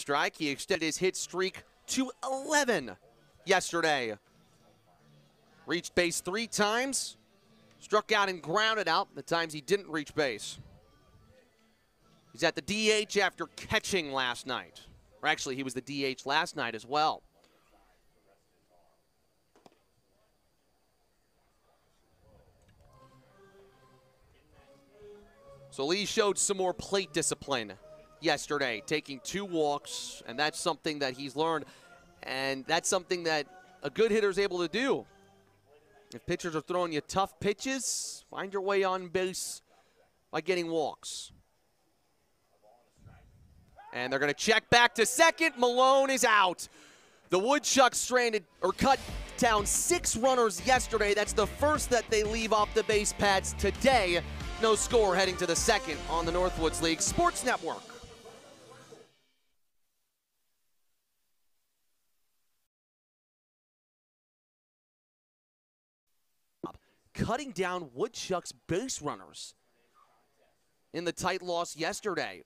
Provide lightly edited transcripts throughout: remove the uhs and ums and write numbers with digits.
strike. He extended his hit streak to 11 yesterday. Reached base 3 times, struck out and grounded out the times he didn't reach base. He's at the DH after catching last night. Or actually, he was the DH last night as well. So Lee showed some more plate discipline yesterday, taking 2 walks, and that's something that he's learned, and that's something that a good hitter is able to do. If pitchers are throwing you tough pitches, find your way on base by getting walks. And they're going to check back to second. Malone is out. The Woodchucks stranded or cut down 6 runners yesterday. That's the first that they leave off the base pads today. No score heading to the second on the Northwoods League Sports Network. Cutting down Woodchucks base runners in the tight loss yesterday.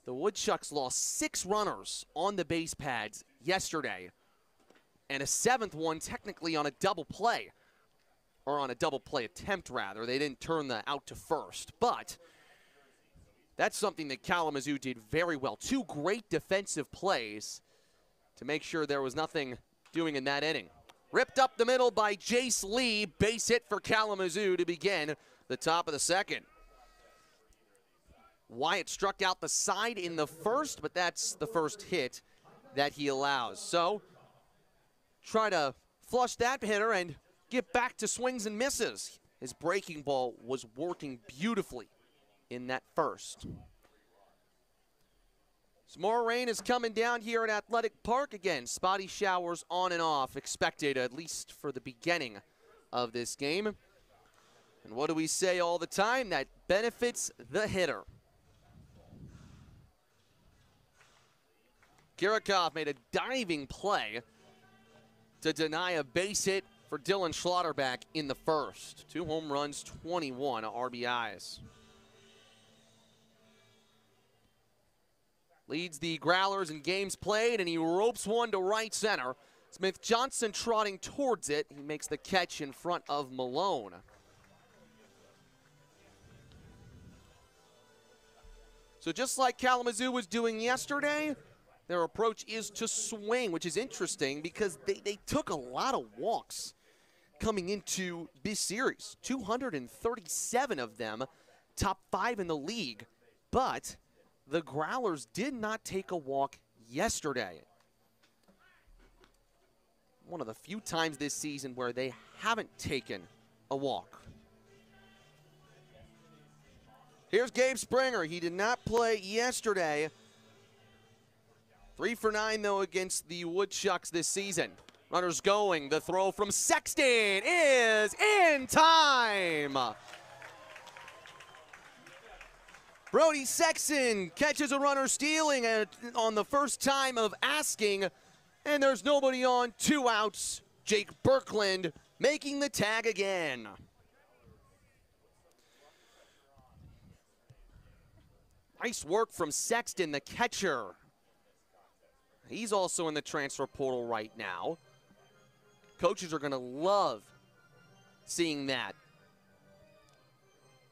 The Woodchucks lost 6 runners on the base pads yesterday, and a 7th one technically on a double play. Or on a double play attempt, rather. They didn't turn the out to first. But that's something that Kalamazoo did very well. 2 great defensive plays to make sure there was nothing doing in that inning. Ripped up the middle by Jace Lee. Base hit for Kalamazoo to begin the top of the second. Wyatt struck out the side in the first, but that's the first hit that he allows. So try to flush that hitter and get back to swings and misses. His breaking ball was working beautifully in that first. Some more rain is coming down here at Athletic Park. Again, spotty showers on and off expected, at least for the beginning of this game. And what do we say all the time? That benefits the hitter. Kirikov made a diving play to deny a base hit for Dylan Schlotterback in the first. 2 home runs, 21 RBIs. Leads the Growlers in games played, and he ropes one to right center. Smith Johnson trotting towards it. He makes the catch in front of Malone. So just like Kalamazoo was doing yesterday, their approach is to swing, which is interesting because they took a lot of walks coming into this series. 237 of them, top 5 in the league. But the Growlers did not take a walk yesterday. One of the few times this season where they haven't taken a walk. Here's Gabe Springer. He did not play yesterday. 3 for 9, though, against the Woodchucks this season. Runners going. The throw from Sexton is in time. Brody Sexton catches a runner stealing on the first time of asking, and there's nobody on. 2 outs. Jake Birkland making the tag again. Nice work from Sexton, the catcher. He's also in the transfer portal right now. Coaches are going to love seeing that.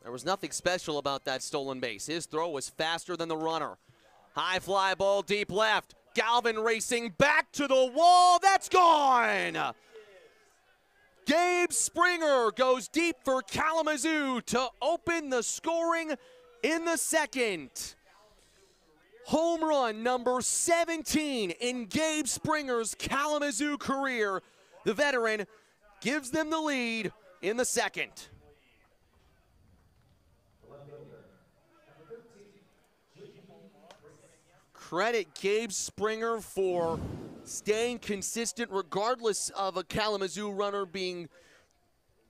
There was nothing special about that stolen base. His throw was faster than the runner. High fly ball deep left. Galvin racing back to the wall. That's gone. Gabe Springer goes deep for Kalamazoo to open the scoring in the second. Home run number 17 in Gabe Springer's Kalamazoo career. The veteran gives them the lead in the second. Credit Gabe Springer for staying consistent regardless of a Kalamazoo runner being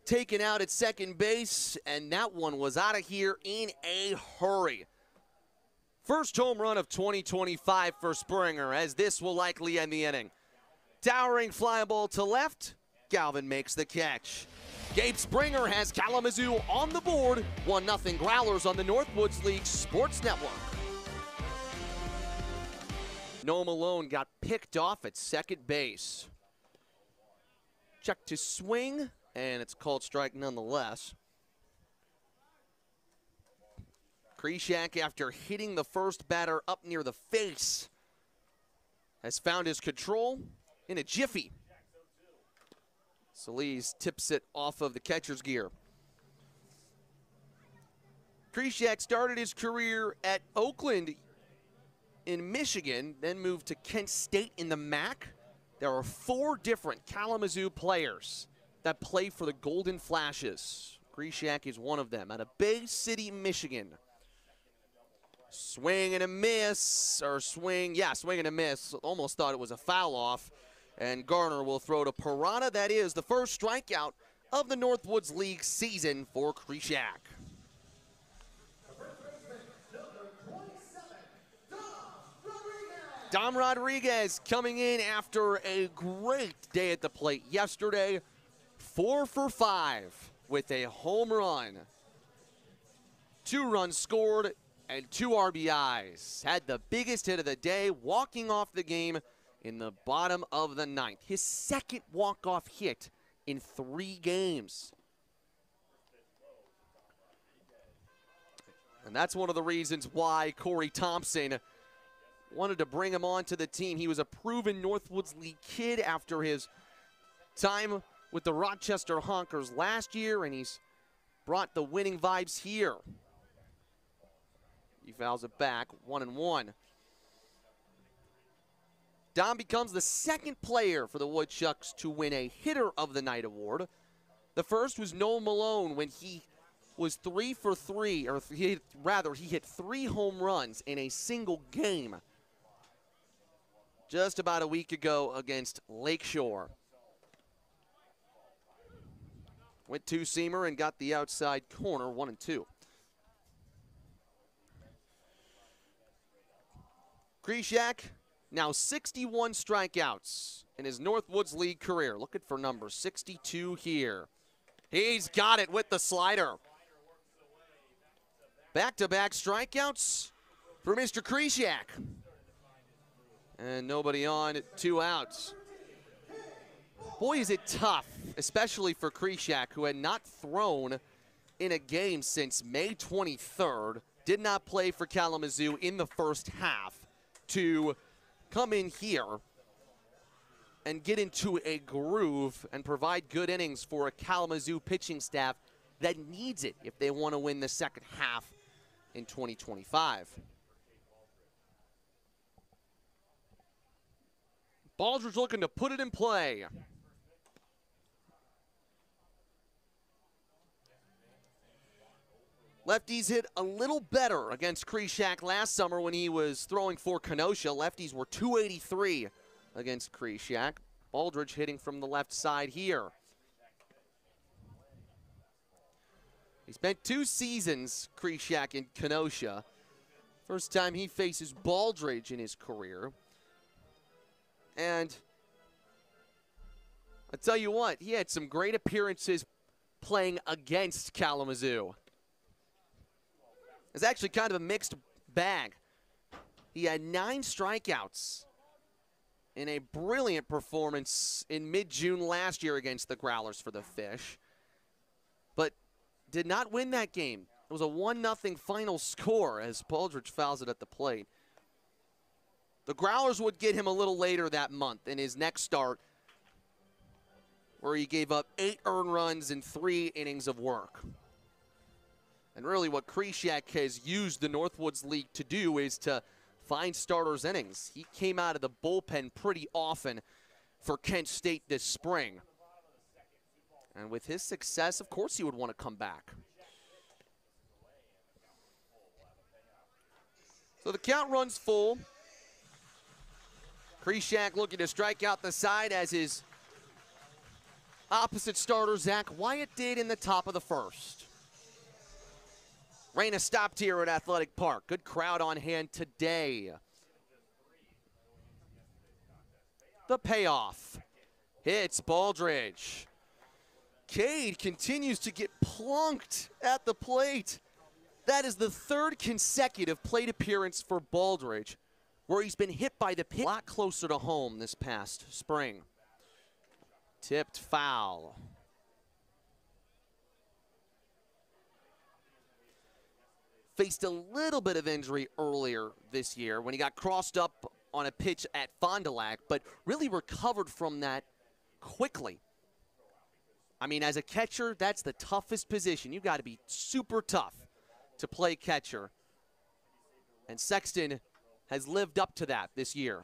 taken out at second base, and that one was out of here in a hurry. First home run of 2025 for Springer, as this will likely end the inning. Towering fly ball to left, Galvin makes the catch. Gabe Springer has Kalamazoo on the board, 1-0 Growlers on the Northwoods League Sports Network. Noah Malone got picked off at second base. Check to swing, and it's called strike nonetheless. Krishak, after hitting the first batter up near the face, has found his control in a jiffy. Solis tips it off of the catcher's gear. Krishak started his career at Oakland in Michigan, then moved to Kent State in the MAC. There are 4 different Kalamazoo players that play for the Golden Flashes. Krishak is one of them out of Bay City, Michigan. Swing and a miss, or swing and a miss. Almost thought it was a foul off. And Garner will throw to Piranha. That is the first strikeout of the Northwoods League season for Krishak. Dom Rodriguez coming in after a great day at the plate yesterday. 4 for 5 with a home run. 2 runs scored and 2 RBIs. Had the biggest hit of the day, walking off the game in the bottom of the 9th. His second walk-off hit in 3 games. And that's one of the reasons why Corey Thompson wanted to bring him onto the team. He was a proven Northwoods League kid after his time with the Rochester Honkers last year, and he's brought the winning vibes here. He fouls it back, 1-1. Dom becomes the second player for the Woodchucks to win a Hitter of the Night award. The first was Noah Malone when he was 3 for 3, or he hit 3 home runs in a single game just about a week ago against Lakeshore. Went 2-seamer and got the outside corner, 1-2. Krishak, now 61 strikeouts in his Northwoods League career. Looking for number 62 here. He's got it with the slider. Back-to-back strikeouts for Mr. Krishak. And nobody on, 2 outs. Boy, is it tough, especially for Krishak, who had not thrown in a game since May 23rd, did not play for Kalamazoo in the first half, to come in here and get into a groove and provide good innings for a Kalamazoo pitching staff that needs it if they want to win the second half in 2025. Baldridge looking to put it in play. Lefties hit a little better against Krishak last summer when he was throwing for Kenosha. Lefties were .283 against Krishak. Baldridge hitting from the left side here. He spent 2 seasons, Krishak, in Kenosha. First time he faces Baldridge in his career. And I tell you what, he had some great appearances playing against Kalamazoo. It's actually kind of a mixed bag. He had 9 strikeouts in a brilliant performance in mid-June last year against the Growlers for the Fish, but did not win that game. It was a 1-0 final score as Baldridge fouls it at the plate. The Growlers would get him a little later that month in his next start, where he gave up 8 earned runs in 3 innings of work. And really what Krishak has used the Northwoods League to do is to find starters innings. He came out of the bullpen pretty often for Kent State this spring. And with his success, of course he would want to come back. So the count runs full. Krishak looking to strike out the side as his opposite starter, Zach Wyatt, did in the top of the first. Rain has stopped here at Athletic Park. Good crowd on hand today. The payoff. Hits Baldridge. Cade continues to get plunked at the plate. That is the 3rd consecutive plate appearance for Baldridge. where he's been hit by the pitch a lot closer to home this past spring. Tipped foul. Faced a little bit of injury earlier this year when he got crossed up on a pitch at Fond du Lac, but really recovered from that quickly. I mean, as a catcher, that's the toughest position. You got to be super tough to play catcher. And Sexton has lived up to that this year.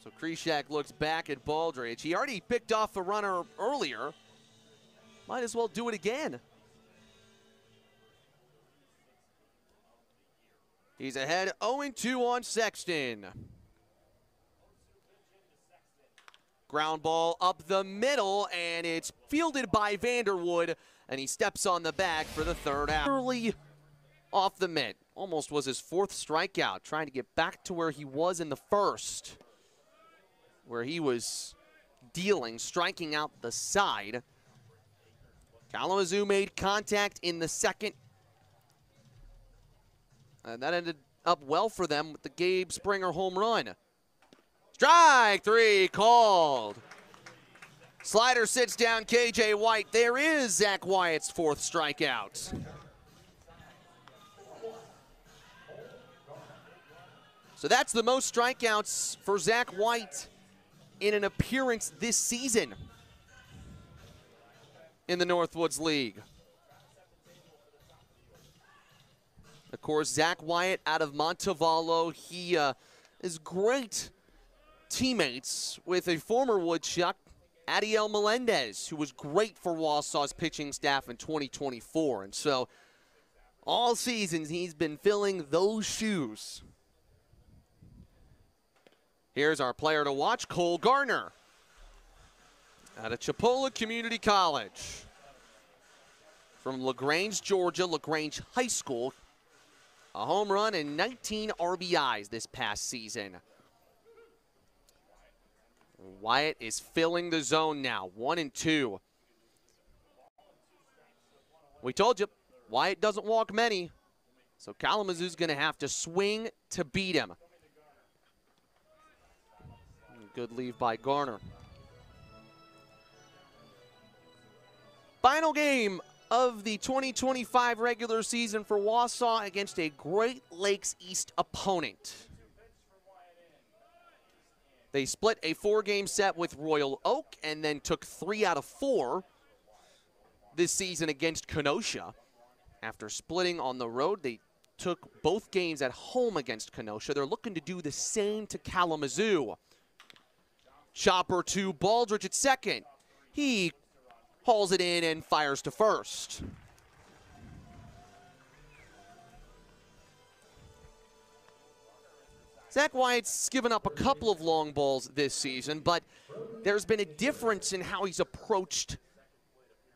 So Krishak looks back at Baldridge. He already picked off a runner earlier. Might as well do it again. He's ahead 0-2 on Sexton. Ground ball up the middle, and it's fielded by Vanderwood, and he steps on the bag for the third out. Early off the mitt. Almost was his fourth strikeout, trying to get back to where he was in the first, where he was dealing, striking out the side. Kalamazoo made contact in the second. And that ended up well for them with the Gabe Springer home run. Strike three called. Slider sits down KJ White. There is Zach Wyatt's fourth strikeout. So that's the most strikeouts for Zach White in an appearance this season in the Northwoods League. Of course, Zach Wyatt out of Montevallo. He is great teammates with a former Woodchuck, Adiel Melendez, who was great for Wausau's pitching staff in 2024. And so all seasons he's been filling those shoes. Here's our player to watch, Cole Garner, out of Chipola Community College. From LaGrange, Georgia, LaGrange High School. A home run and 19 RBIs this past season. Wyatt is filling the zone now, 1-2. We told you, Wyatt doesn't walk many, so Kalamazoo's going to have to swing to beat him. Good leave by Garner. Final game of the 2025 regular season for Wausau against a Great Lakes East opponent. They split a 4-game set with Royal Oak and then took 3 out of 4 this season against Kenosha. After splitting on the road, they took both games at home against Kenosha. They're looking to do the same to Kalamazoo. Chopper to Baldridge at second. He hauls it in and fires to first. Zach Wyatt's given up a couple of long balls this season, but there's been a difference in how he's approached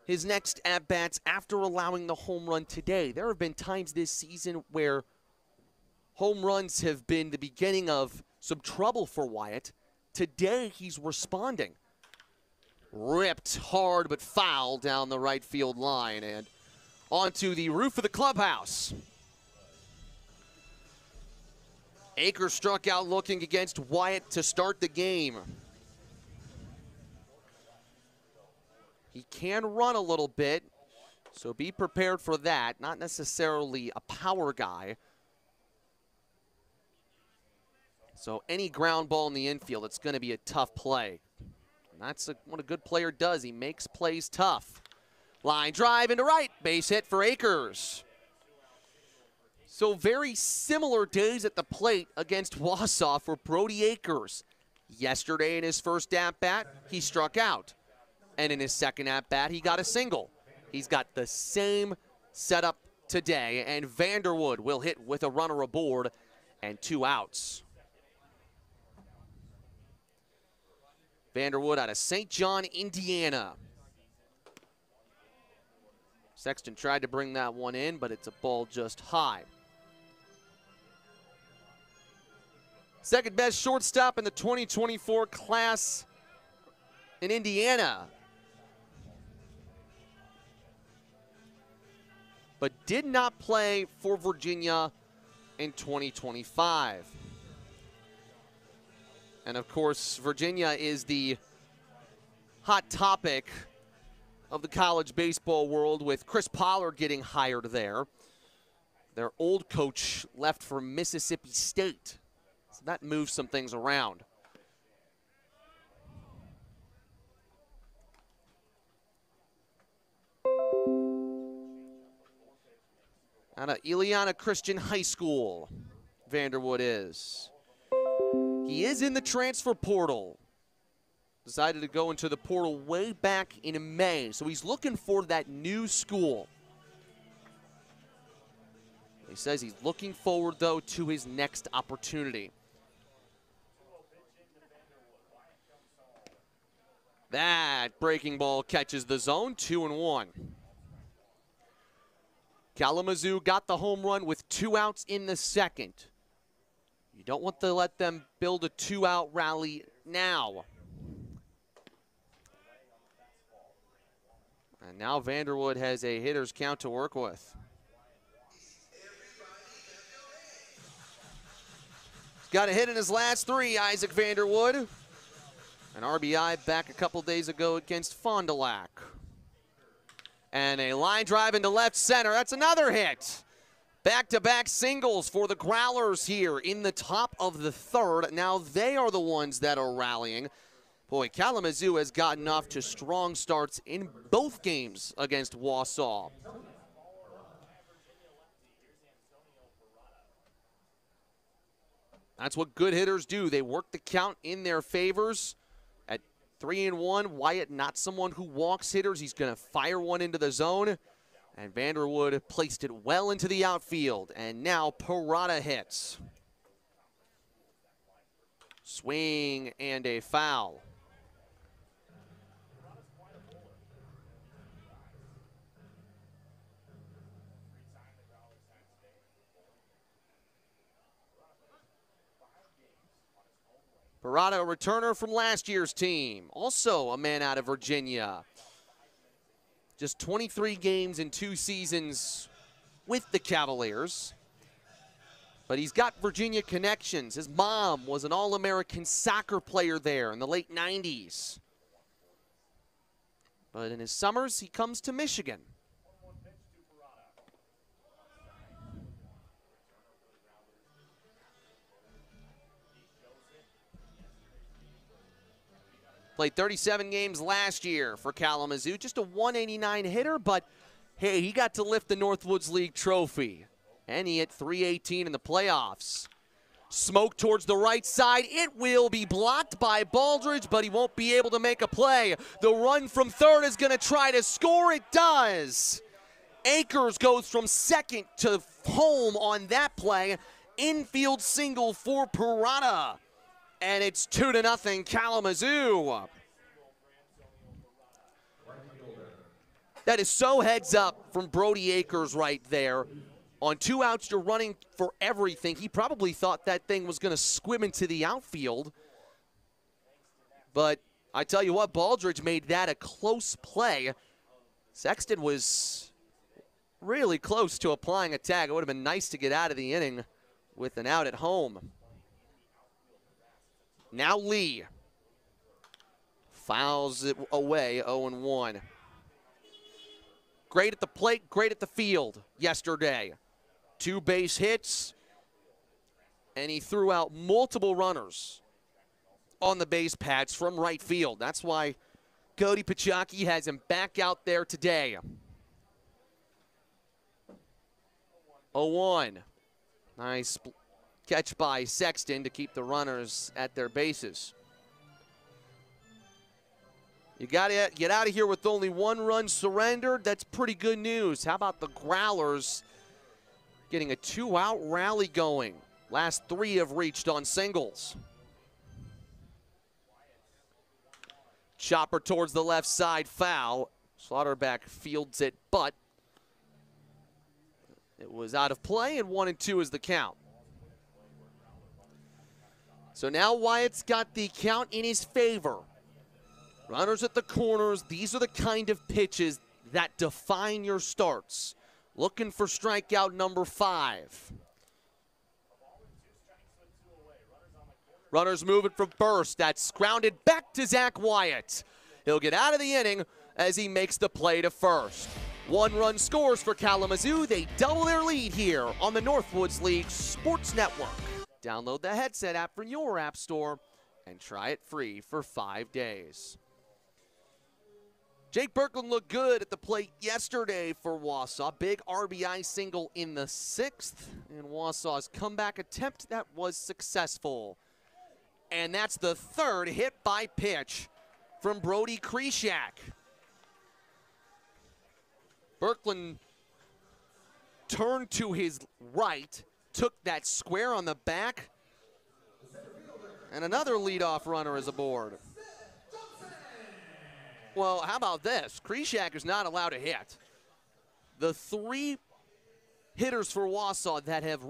his next at-bats after allowing the home run today. There have been times this season where home runs have been the beginning of some trouble for Wyatt. Today, he's responding. Ripped hard but foul down the right field line and onto the roof of the clubhouse. Akers struck out looking against Wyatt to start the game. He can run a little bit, so be prepared for that. Not necessarily a power guy. So any ground ball in the infield, it's going to be a tough play. And that's what a good player does. He makes plays tough. Line drive into right. Base hit for Akers. So very similar days at the plate against Wausau for Brody Akers. Yesterday in his first at-bat, he struck out. And in his second at-bat, he got a single. He's got the same setup today. And Vanderwood will hit with a runner aboard and 2 outs. Vanderwood out of St. John, Indiana. Sexton tried to bring that one in, but it's a ball just high. Second best shortstop in the 2024 class in Indiana. but did not play for Virginia in 2025. And of course, Virginia is the hot topic of the college baseball world, with Chris Pollard getting hired there. Their old coach left for Mississippi State, so that moves some things around. Out of Ileana Christian High School, Vanderwood is. He is in the transfer portal. Decided to go into the portal way back in May, so he's looking for that new school. He says he's looking forward, though, to his next opportunity. That breaking ball catches the zone, 2-1. Kalamazoo got the home run with 2 outs in the second. You don't want to let them build a 2-out rally now. And now Vanderwood has a hitter's count to work with. He's got a hit in his last 3, Isaac Vanderwood. An RBI back a couple days ago against Fond du Lac. And a line drive into left center. That's another hit. Back-to-back singles for the Growlers here in the top of the 3rd. Now they are the ones that are rallying. Boy, Kalamazoo has gotten off to strong starts in both games against Wausau. That's what good hitters do. They work the count in their favors. At 3-1, Wyatt not someone who walks hitters. He's going to fire one into the zone. And Vanderwood placed it well into the outfield. And now Parada hits. Swing and a foul. Parada, a returner from last year's team. Also a man out of Virginia. Just 23 games in 2 seasons with the Cavaliers. But he's got Virginia connections. His mom was an All-American soccer player there in the late 90s. But in his summers, he comes to Michigan. Played 37 games last year for Kalamazoo. Just a 189 hitter, but hey, he got to lift the Northwoods League trophy. And he hit .318 in the playoffs. Smoke towards the right side. It will be blocked by Baldridge, but he won't be able to make a play. The run from third is going to try to score. It does. Akers goes from second to home on that play. Infield single for Parada. And it's 2-0 Kalamazoo. That is so heads up from Brody Akers right there. On 2 outs, you're running for everything. He probably thought that thing was going to squim into the outfield. But I tell you what, Baldridge made that a close play. Sexton was really close to applying a tag. It would have been nice to get out of the inning with an out at home. Now Lee fouls it away, 0-1. Great at the plate, great at the field yesterday. 2 base hits, and he threw out multiple runners on the base paths from right field. That's why Cody Pachaki has him back out there today. 0-1. Nice catch by Sexton to keep the runners at their bases. You got to get out of here with only 1 run surrendered. That's pretty good news. How about the Growlers getting a 2-out rally going? Last 3 have reached on singles. Chopper towards the left side, foul. Slaughterback fields it, but it was out of play, and 1-2 is the count. So now Wyatt's got the count in his favor. Runners at the corners. These are the kind of pitches that define your starts. looking for strikeout number 5. Runners moving from first. That's grounded back to Zach Wyatt. He'll get out of the inning as he makes the play to first. 1 run scores for Kalamazoo. They double their lead here on the Northwoods League Sports Network. Download the Headset app from your app store and try it free for 5 days. Jake Birkeland looked good at the plate yesterday for Wausau. Big RBI single in the 6th, and Wausau's comeback attempt that was successful. And that's the 3rd hit by pitch from Brody Krishak. Birkeland turned to his right, took that square on the back, and another leadoff runner is aboard. Well, how about this? Krishak is not allowed to hit. The 3 hitters for Wausau that have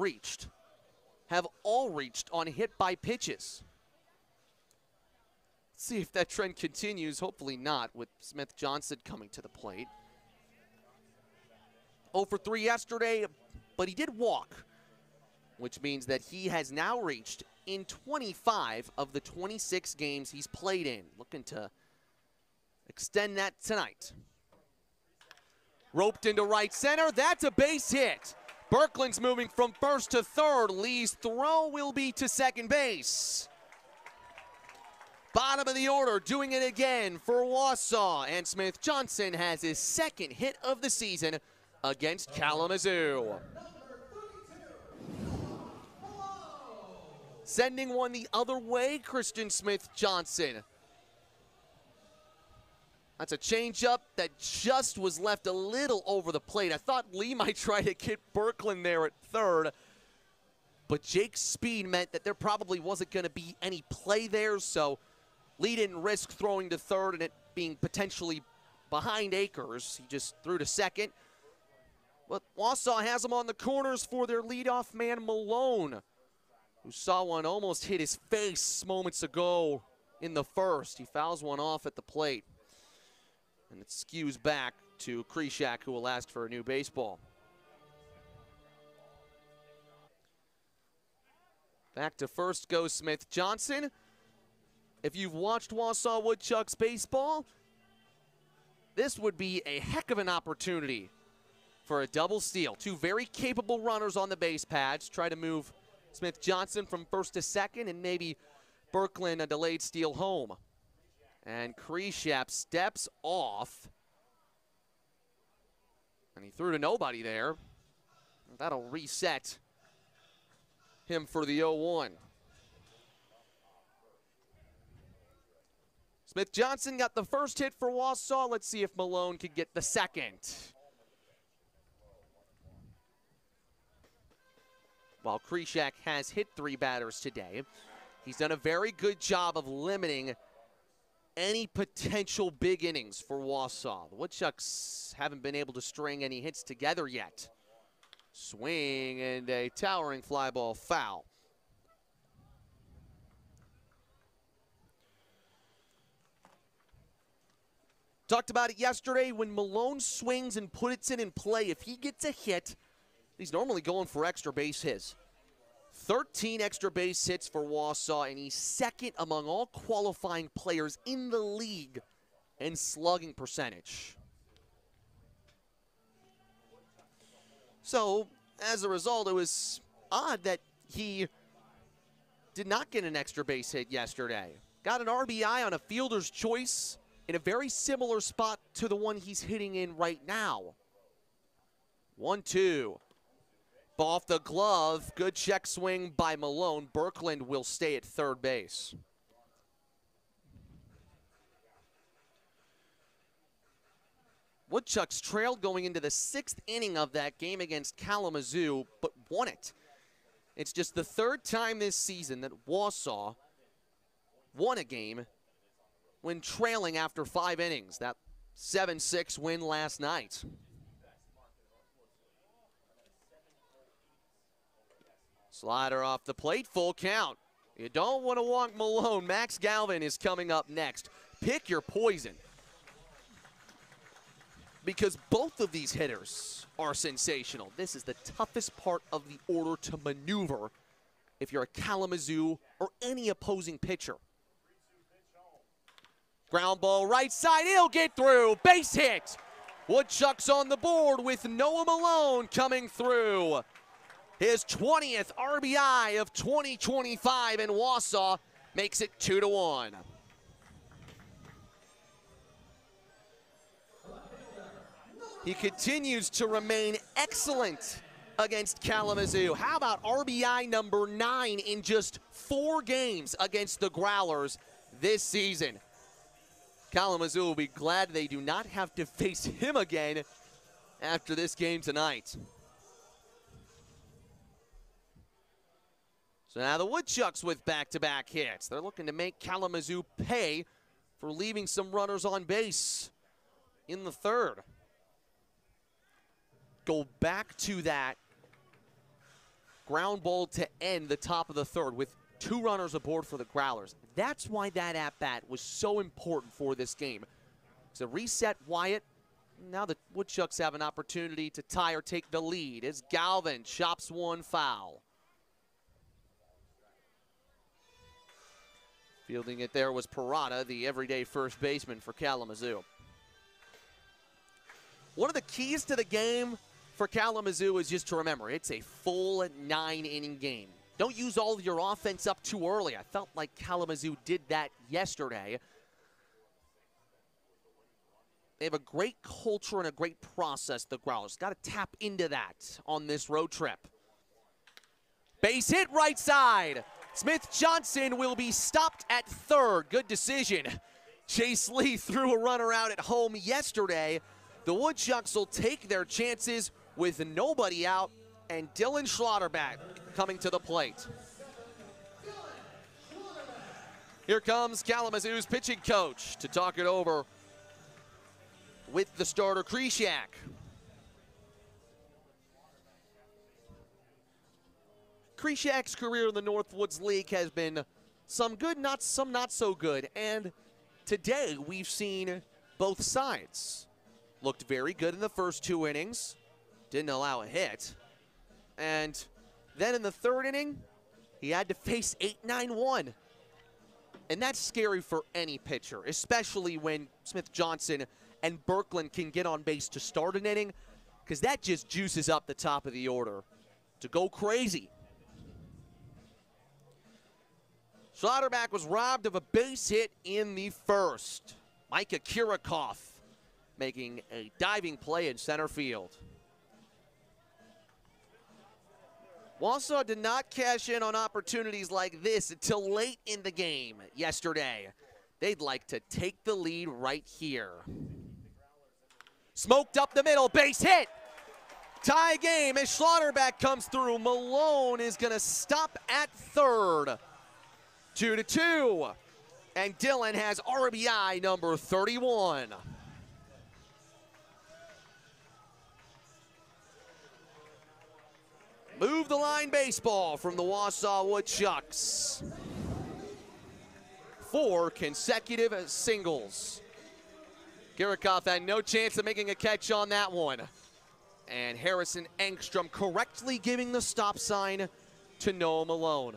all reached on hit by pitches. Let's see if that trend continues. Hopefully not, with Smith Johnson coming to the plate. 0 for 3 yesterday, but he did walk, which means that he has now reached in 25 of the 26 games he's played in. Looking to extend that tonight. Roped into right center. That's a base hit. Birkeland's moving from first to third. Lee's throw will be to second base. Bottom of the order, doing it again for Wausau. And Smith Johnson has his 2nd hit of the season against Kalamazoo. Sending one the other way, Christian Smith Johnson. That's a changeup that just was left a little over the plate. I thought Lee might try to get Birkeland there at 3rd, but Jake's speed meant that there probably wasn't going to be any play there, so Lee didn't risk throwing to 3rd and it being potentially behind Akers. He just threw to 2nd. But Wausau has him on the corners for their leadoff man, Malone, who saw one almost hit his face moments ago in the 1st. He fouls one off at the plate. And it skews back to Krishak, who will ask for a new baseball. Back to first goes Smith Johnson. If you've watched Wausau Woodchucks baseball, this would be a heck of an opportunity for a double steal. 2 very capable runners on the base pads. Try to move Smith Johnson from first to 2nd, and maybe Birkeland a delayed steal home. And Krishak steps off. And he threw to nobody there. That'll reset him for the 0-1. Smith Johnson got the 1st hit for Wausau. Let's see if Malone can get the 2nd. While Krishak has hit 3 batters today, he's done a very good job of limiting any potential big innings for Wausau. The Woodchucks haven't been able to string any hits together yet. Swing and a towering fly ball foul. Talked about it yesterday. When Malone swings and puts it in play, if he gets a hit, he's normally going for extra base hits. 13 extra base hits for Wausau, and he's 2nd among all qualifying players in the league in slugging percentage. So, as a result, it was odd that he did not get an extra base hit yesterday. Got an RBI on a fielder's choice in a very similar spot to the one he's hitting in right now. 1-2. Off the glove, good check swing by Malone. Birkeland will stay at 3rd base. Woodchucks trailed going into the 6th inning of that game against Kalamazoo, but won it. It's just the 3rd time this season that Wausau won a game when trailing after 5 innings. That 7-6 win last night. Slider off the plate, full count. You don't want to walk Malone. Max Galvin is coming up next. Pick your poison. because both of these hitters are sensational. This is the toughest part of the order to maneuver if you're a Kalamazoo or any opposing pitcher. Ground ball right side, he'll get through, base hit. Woodchucks on the board with Noah Malone coming through. His 20th RBI of 2025 in Wausau makes it 2-1. He continues to remain excellent against Kalamazoo. How about RBI number 9 in just 4 games against the Growlers this season? Kalamazoo will be glad they do not have to face him again after this game tonight. So now the Woodchucks with back-to-back hits. They're looking to make Kalamazoo pay for leaving some runners on base in the third. Go back to that ground ball to end the top of the third with 2 runners aboard for the Growlers. That's why that at-bat was so important for this game. To reset Wyatt, now the Woodchucks have an opportunity to tie or take the lead as Galvin chops one foul. Fielding it there was Parada, the everyday first baseman for Kalamazoo. One of the keys to the game for Kalamazoo is just to remember, it's a full 9-inning game. Don't use all of your offense up too early. I felt like Kalamazoo did that yesterday. They have a great culture and a great process, the Growlers. Got to tap into that on this road trip. Base hit right side. Smith Johnson will be stopped at third. Good decision. Chase Lee threw a runner out at home yesterday. The Woodchucks will take their chances with nobody out, and Dylan Schlotterback coming to the plate. Here comes Kalamazoo's pitching coach to talk it over with the starter, Krishak. Krishak's career in the Northwoods League has been some good, some not so good. And today we've seen both sides. Looked very good in the first 2 innings. Didn't allow a hit. And then in the 3rd inning, he had to face 8-9-1. And that's scary for any pitcher, especially when Smith Johnson and Birkeland can get on base to start an inning, because that just juices up the top of the order to go crazy. Schlotterback was robbed of a base hit in the first. Micah Kirikoff making a diving play in center field. Wausau did not cash in on opportunities like this until late in the game yesterday. They'd like to take the lead right here. Smoked up the middle, base hit. Tie game as Schlotterback comes through. Malone is going to stop at third. 2-2. And Dylan has RBI number 31. Move the line baseball from the Wausau Woodchucks. 4 consecutive singles. Kirikoff had no chance of making a catch on that one. And Harrison Engstrom correctly giving the stop sign to Noah Malone.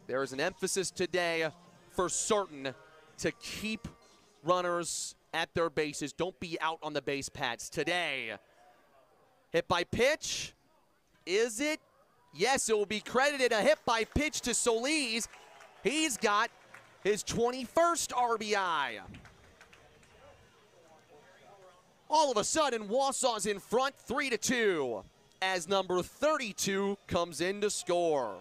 There is an emphasis today for certain to keep runners at their bases. Don't be out on the base pads today. Hit by pitch. Is it? Yes, it will be credited a hit by pitch to Solis. He's got his 21st RBI. All of a sudden, Wausau's in front 3-2 as number 32 comes in to score.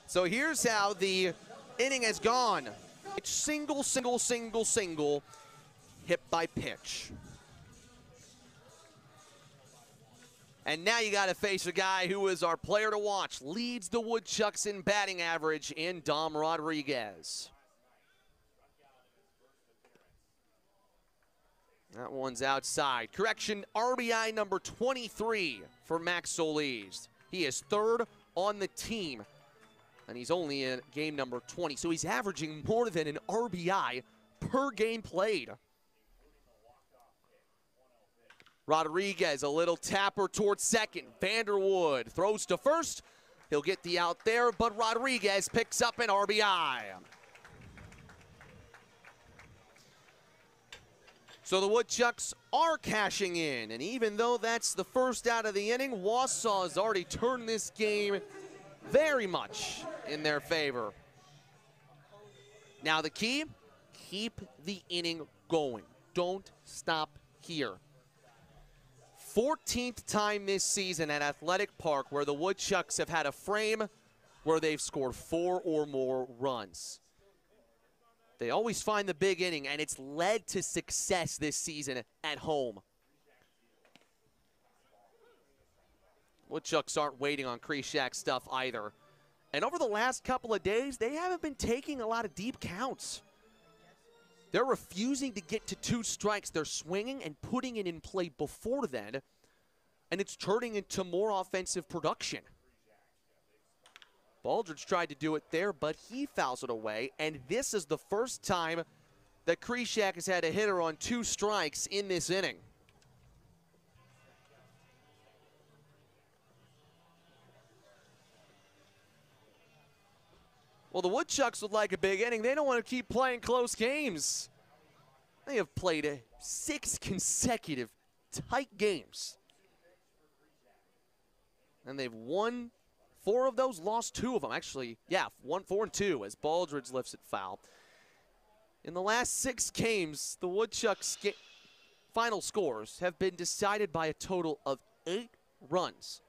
So here's how the inning has gone. It's single, single, single, single, hit by pitch. And now you got to face a guy who is our player to watch. Leads the Woodchucks in batting average in Dom Rodriguez. That one's outside. Correction, RBI number 23 for Max Solis. He is 3rd on the team, and he's only in game number 20. So he's averaging more than an RBI per game played. Rodriguez, a little tapper towards second. Vanderwood throws to first. He'll get the out there, but Rodriguez picks up an RBI. So the Woodchucks are cashing in, and even though that's the first out of the inning, Wausau has already turned this game very much in their favor. Now the key, keep the inning going. Don't stop here. 14th time this season at Athletic Park where the Woodchucks have had a frame where they've scored 4 or more runs. They always find the big inning, and it's led to success this season at home. Woodchucks aren't waiting on Krishak stuff either. And over the last couple of days, they haven't been taking a lot of deep counts. They're refusing to get to 2 strikes. They're swinging and putting it in play before then, and it's turning into more offensive production. Baldridge tried to do it there, but he fouls it away, and this is the first time that Krishak has had a hitter on 2 strikes in this inning. Well, the Woodchucks would like a big inning. They don't want to keep playing close games. They have played 6 consecutive tight games. And they've won 4 of those, lost 2 of them. Actually, yeah, 4 and 2 as Baldridge lifts it foul. In the last 6 games, the Woodchucks' final scores have been decided by a total of 8 runs.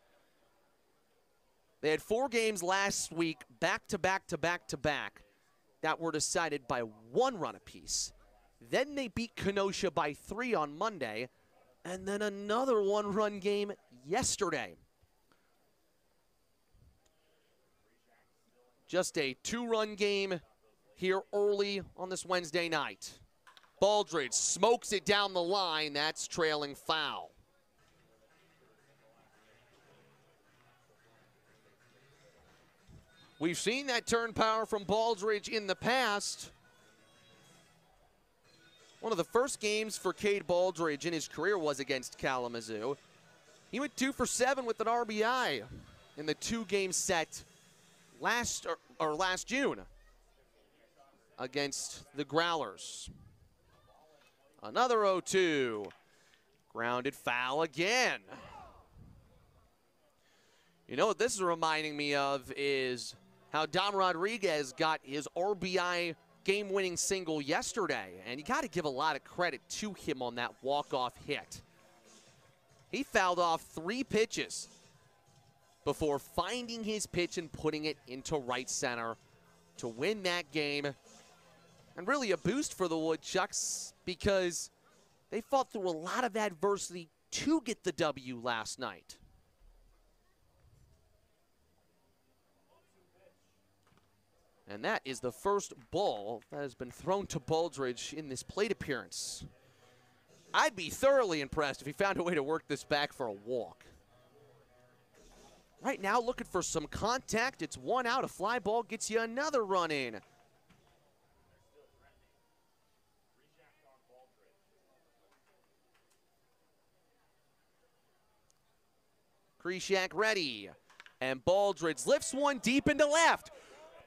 They had 4 games last week, back-to-back, that were decided by 1 run apiece. Then they beat Kenosha by 3 on Monday, and then another 1-run game yesterday. Just a 2-run game here early on this Wednesday night. Baldridge smokes it down the line. That's trailing foul. We've seen that turn power from Baldridge in the past. One of the first games for Cade Baldridge in his career was against Kalamazoo. He went 2 for 7 with an RBI in the 2-game set last June against the Growlers. Another 0-2. Grounded foul again. You know what this is reminding me of is how Dom Rodriguez got his RBI game-winning single yesterday, and you got to give a lot of credit to him on that walk-off hit. He fouled off 3 pitches before finding his pitch and putting it into right center to win that game. And really a boost for the Woodchucks because they fought through a lot of adversity to get the W last night. And that is the first ball that has been thrown to Baldridge in this plate appearance. I'd be thoroughly impressed if he found a way to work this back for a walk. Right now, looking for some contact. It's 1 out. A fly ball gets you another run in. Krishak ready. And Baldridge lifts one deep into left.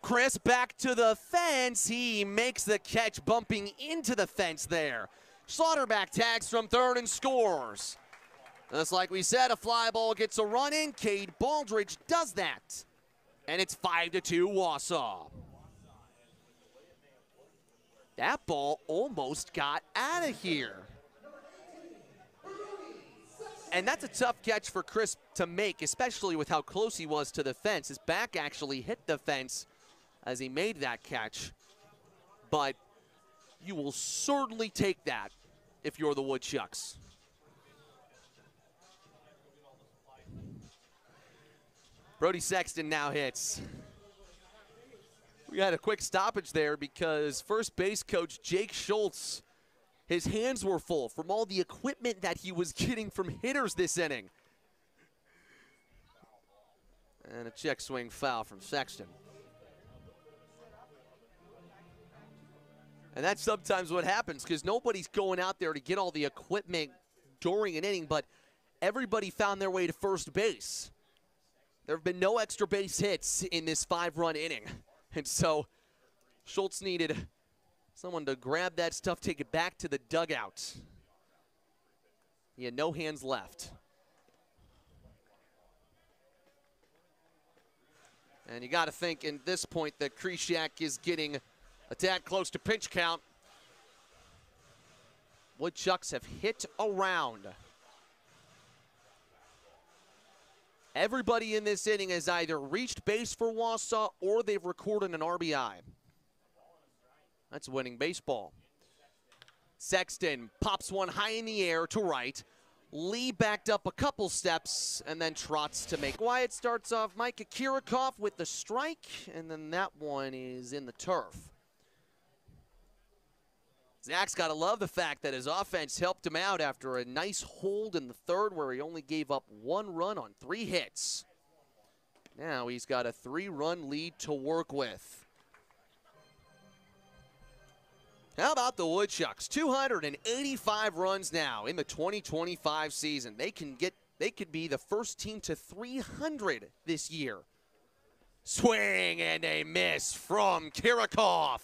Chris back to the fence. He makes the catch, bumping into the fence there. Slaughterback tags from third and scores. Just like we said, a fly ball gets a run in. Cade Baldridge does that. And it's 5-2 Wausau. That ball almost got out of here. And that's a tough catch for Chris to make, especially with how close he was to the fence. His back actually hit the fence as he made that catch. But you will certainly take that if you're the Woodchucks. Brody Sexton now hits. We had a quick stoppage there because first base coach Jake Schultz, his hands were full from all the equipment that he was getting from hitters this inning. And a check swing foul from Sexton. And that's sometimes what happens because nobody's going out there to get all the equipment during an inning, but everybody found their way to first base. There have been no extra base hits in this 5-run inning. And so Schultz needed someone to grab that stuff, take it back to the dugout. He had no hands left. And you got to think at this point that Krishak is getting a tad close to pinch count. Woodchucks have hit around. Everybody in this inning has either reached base for Wausau or they've recorded an RBI. That's winning baseball. Sexton pops one high in the air to right. Lee backed up a couple steps and then trots to make. Wyatt starts off Micah Kirikoff with the strike, and then that one is in the turf. Zach's got to love the fact that his offense helped him out after a nice hold in the third where he only gave up 1 run on 3 hits. Now he's got a 3-run lead to work with. How about the Woodchucks? 285 runs now in the 2025 season. They could be the first team to 300 this year. Swing and a miss from Kirikoff.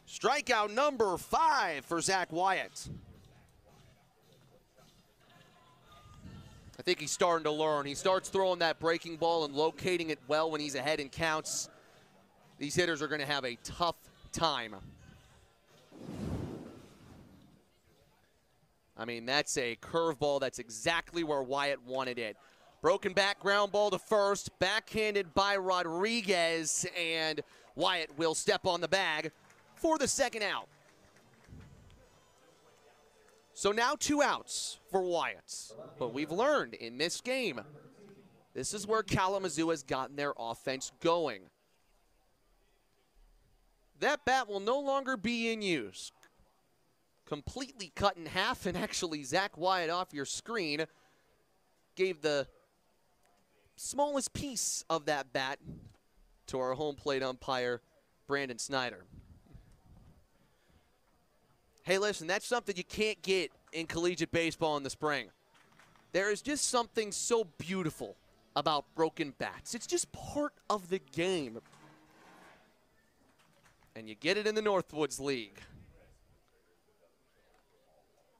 Strikeout number 5 for Zach Wyatt. I think he's starting to learn. He starts throwing that breaking ball and locating it well when he's ahead in counts. These hitters are going to have a tough time. I mean, that's a curveball. That's exactly where Wyatt wanted it. Broken back ground ball to first, backhanded by Rodriguez, and Wyatt will step on the bag for the second out. So now 2 outs for Wyatt. But we've learned in this game, this is where Kalamazoo has gotten their offense going. That bat will no longer be in use. Completely cut in half, and actually Zach Wyatt off your screen gave the smallest piece of that bat to our home plate umpire, Brandon Snyder. Hey, listen, that's something you can't get in collegiate baseball in the spring. There is just something so beautiful about broken bats. It's just part of the game. And you get it in the Northwoods League.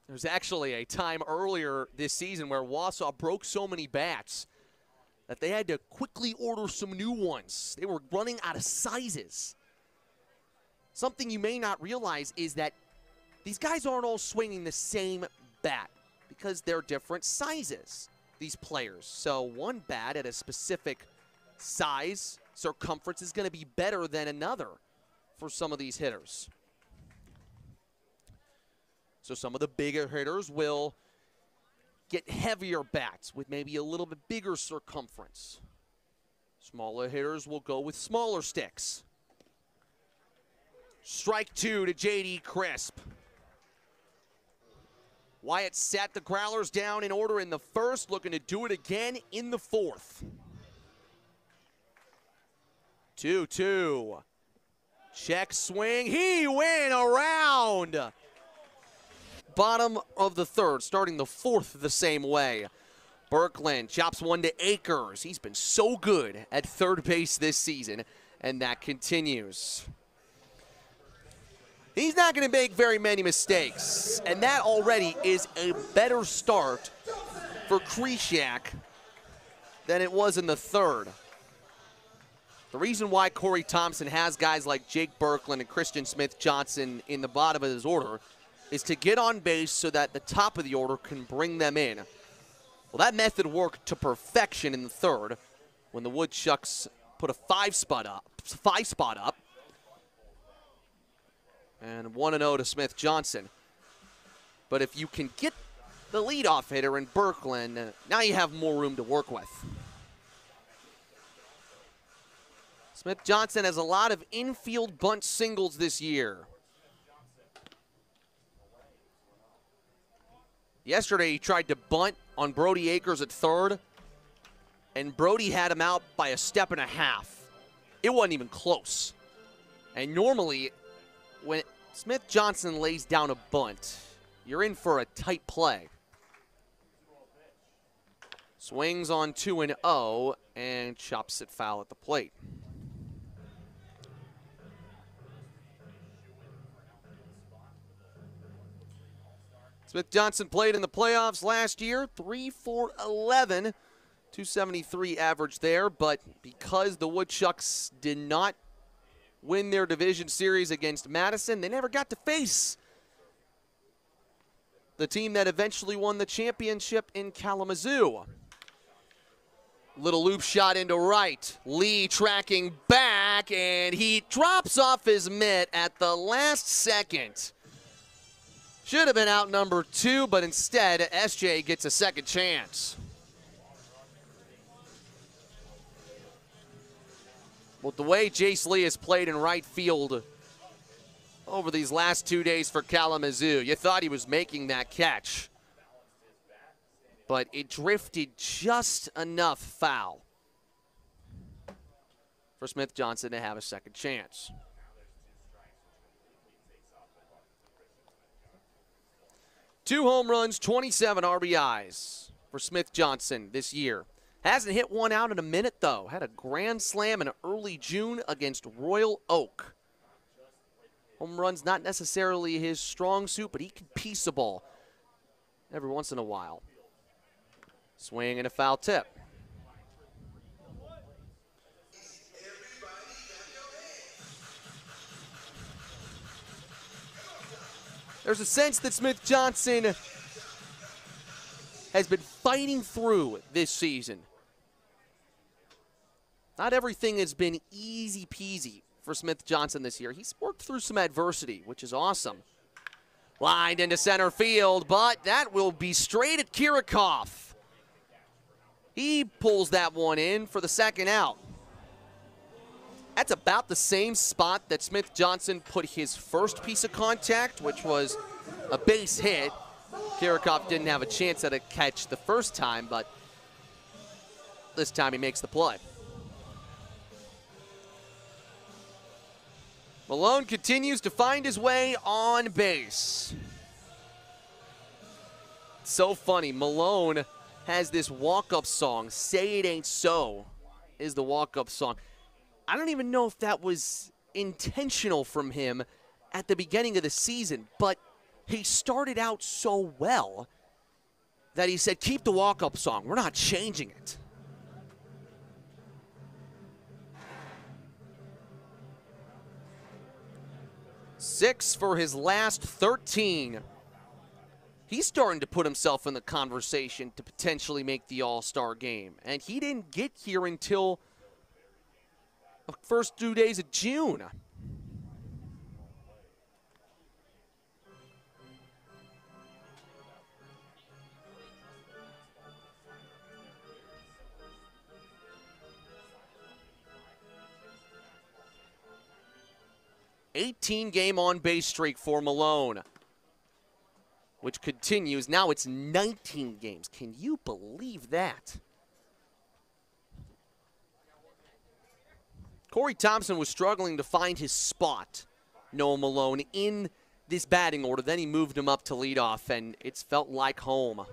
There's actually a time earlier this season where Wausau broke so many bats that they had to quickly order some new ones. They were running out of sizes. Something you may not realize is that these guys aren't all swinging the same bat because they're different sizes, these players. So one bat at a specific size, circumference is going to be better than another for some of these hitters. So some of the bigger hitters will get heavier bats with maybe a little bit bigger circumference. Smaller hitters will go with smaller sticks. Strike 2 to J.D. Crisp. Wyatt sat the Growlers down in order in the first, looking to do it again in the fourth. 2-2. Check swing. He went around. Bottom of the third, starting the fourth the same way. Birkland chops one to Akers. He's been so good at third base this season, and that continues. He's not going to make very many mistakes, and that already is a better start for Krishak than it was in the third. The reason why Corey Thompson has guys like Jake Birkland and Christian Smith-Johnson in the bottom of his order is to get on base so that the top of the order can bring them in. Well, that method worked to perfection in the third when the Woodchucks put a 5-spot up. And 1-0 to Smith-Johnson. But if you can get the leadoff hitter in Birkland, now you have more room to work with. Smith-Johnson has a lot of infield bunt singles this year. Yesterday he tried to bunt on Brody Akers at third, and Brody had him out by 1.5 steps. It wasn't even close. And normally, when Smith Johnson lays down a bunt, you're in for a tight play. Swings on 2-0 and chops it foul at the plate. Smith Johnson played in the playoffs last year, 3 for 11, 273 average there, but because the Woodchucks did not win their division series against Madison, they never got to face the team that eventually won the championship in Kalamazoo. Little loop shot into right. Lee tracking back, and he drops off his mitt at the last second. Should have been out number 2, but instead, SJ gets a second chance. Well, the way Jace Lee has played in right field over these last 2 days for Kalamazoo, you thought he was making that catch. But it drifted just enough foul for Smith Johnson to have a second chance. Two home runs, 27 RBIs for Smith Johnson this year. Hasn't hit one out in a minute, though. Had a grand slam in early June against Royal Oak. Home runs not necessarily his strong suit, but he can piece a ball every once in a while. Swing and a foul tip. There's a sense that Smith Johnson has been fighting through this season. Not everything has been easy peasy for Smith Johnson this year. He's worked through some adversity, which is awesome. Lined into center field, but that will be straight at Kirikoff. He pulls that one in for the second out. That's about the same spot that Smith Johnson put his first piece of contact, which was a base hit. Kirikoff didn't have a chance at a catch the first time, but this time he makes the play. Malone continues to find his way on base. So funny, Malone has this walk-up song, Say It Ain't So is the walk-up song. I don't even know if that was intentional from him at the beginning of the season, but he started out so well that he said, keep the walk-up song. We're not changing it. Six for his last 13. He's starting to put himself in the conversation to potentially make the All-Star game, and he didn't get here until the first 2 days of June. $18-game on-base streak for Malone, which continues. Now it's 19 games. Can you believe that? Corey Thompson was struggling to find his spot, Noah Malone, in this batting order. Then he moved him up to leadoff, and it's felt like home.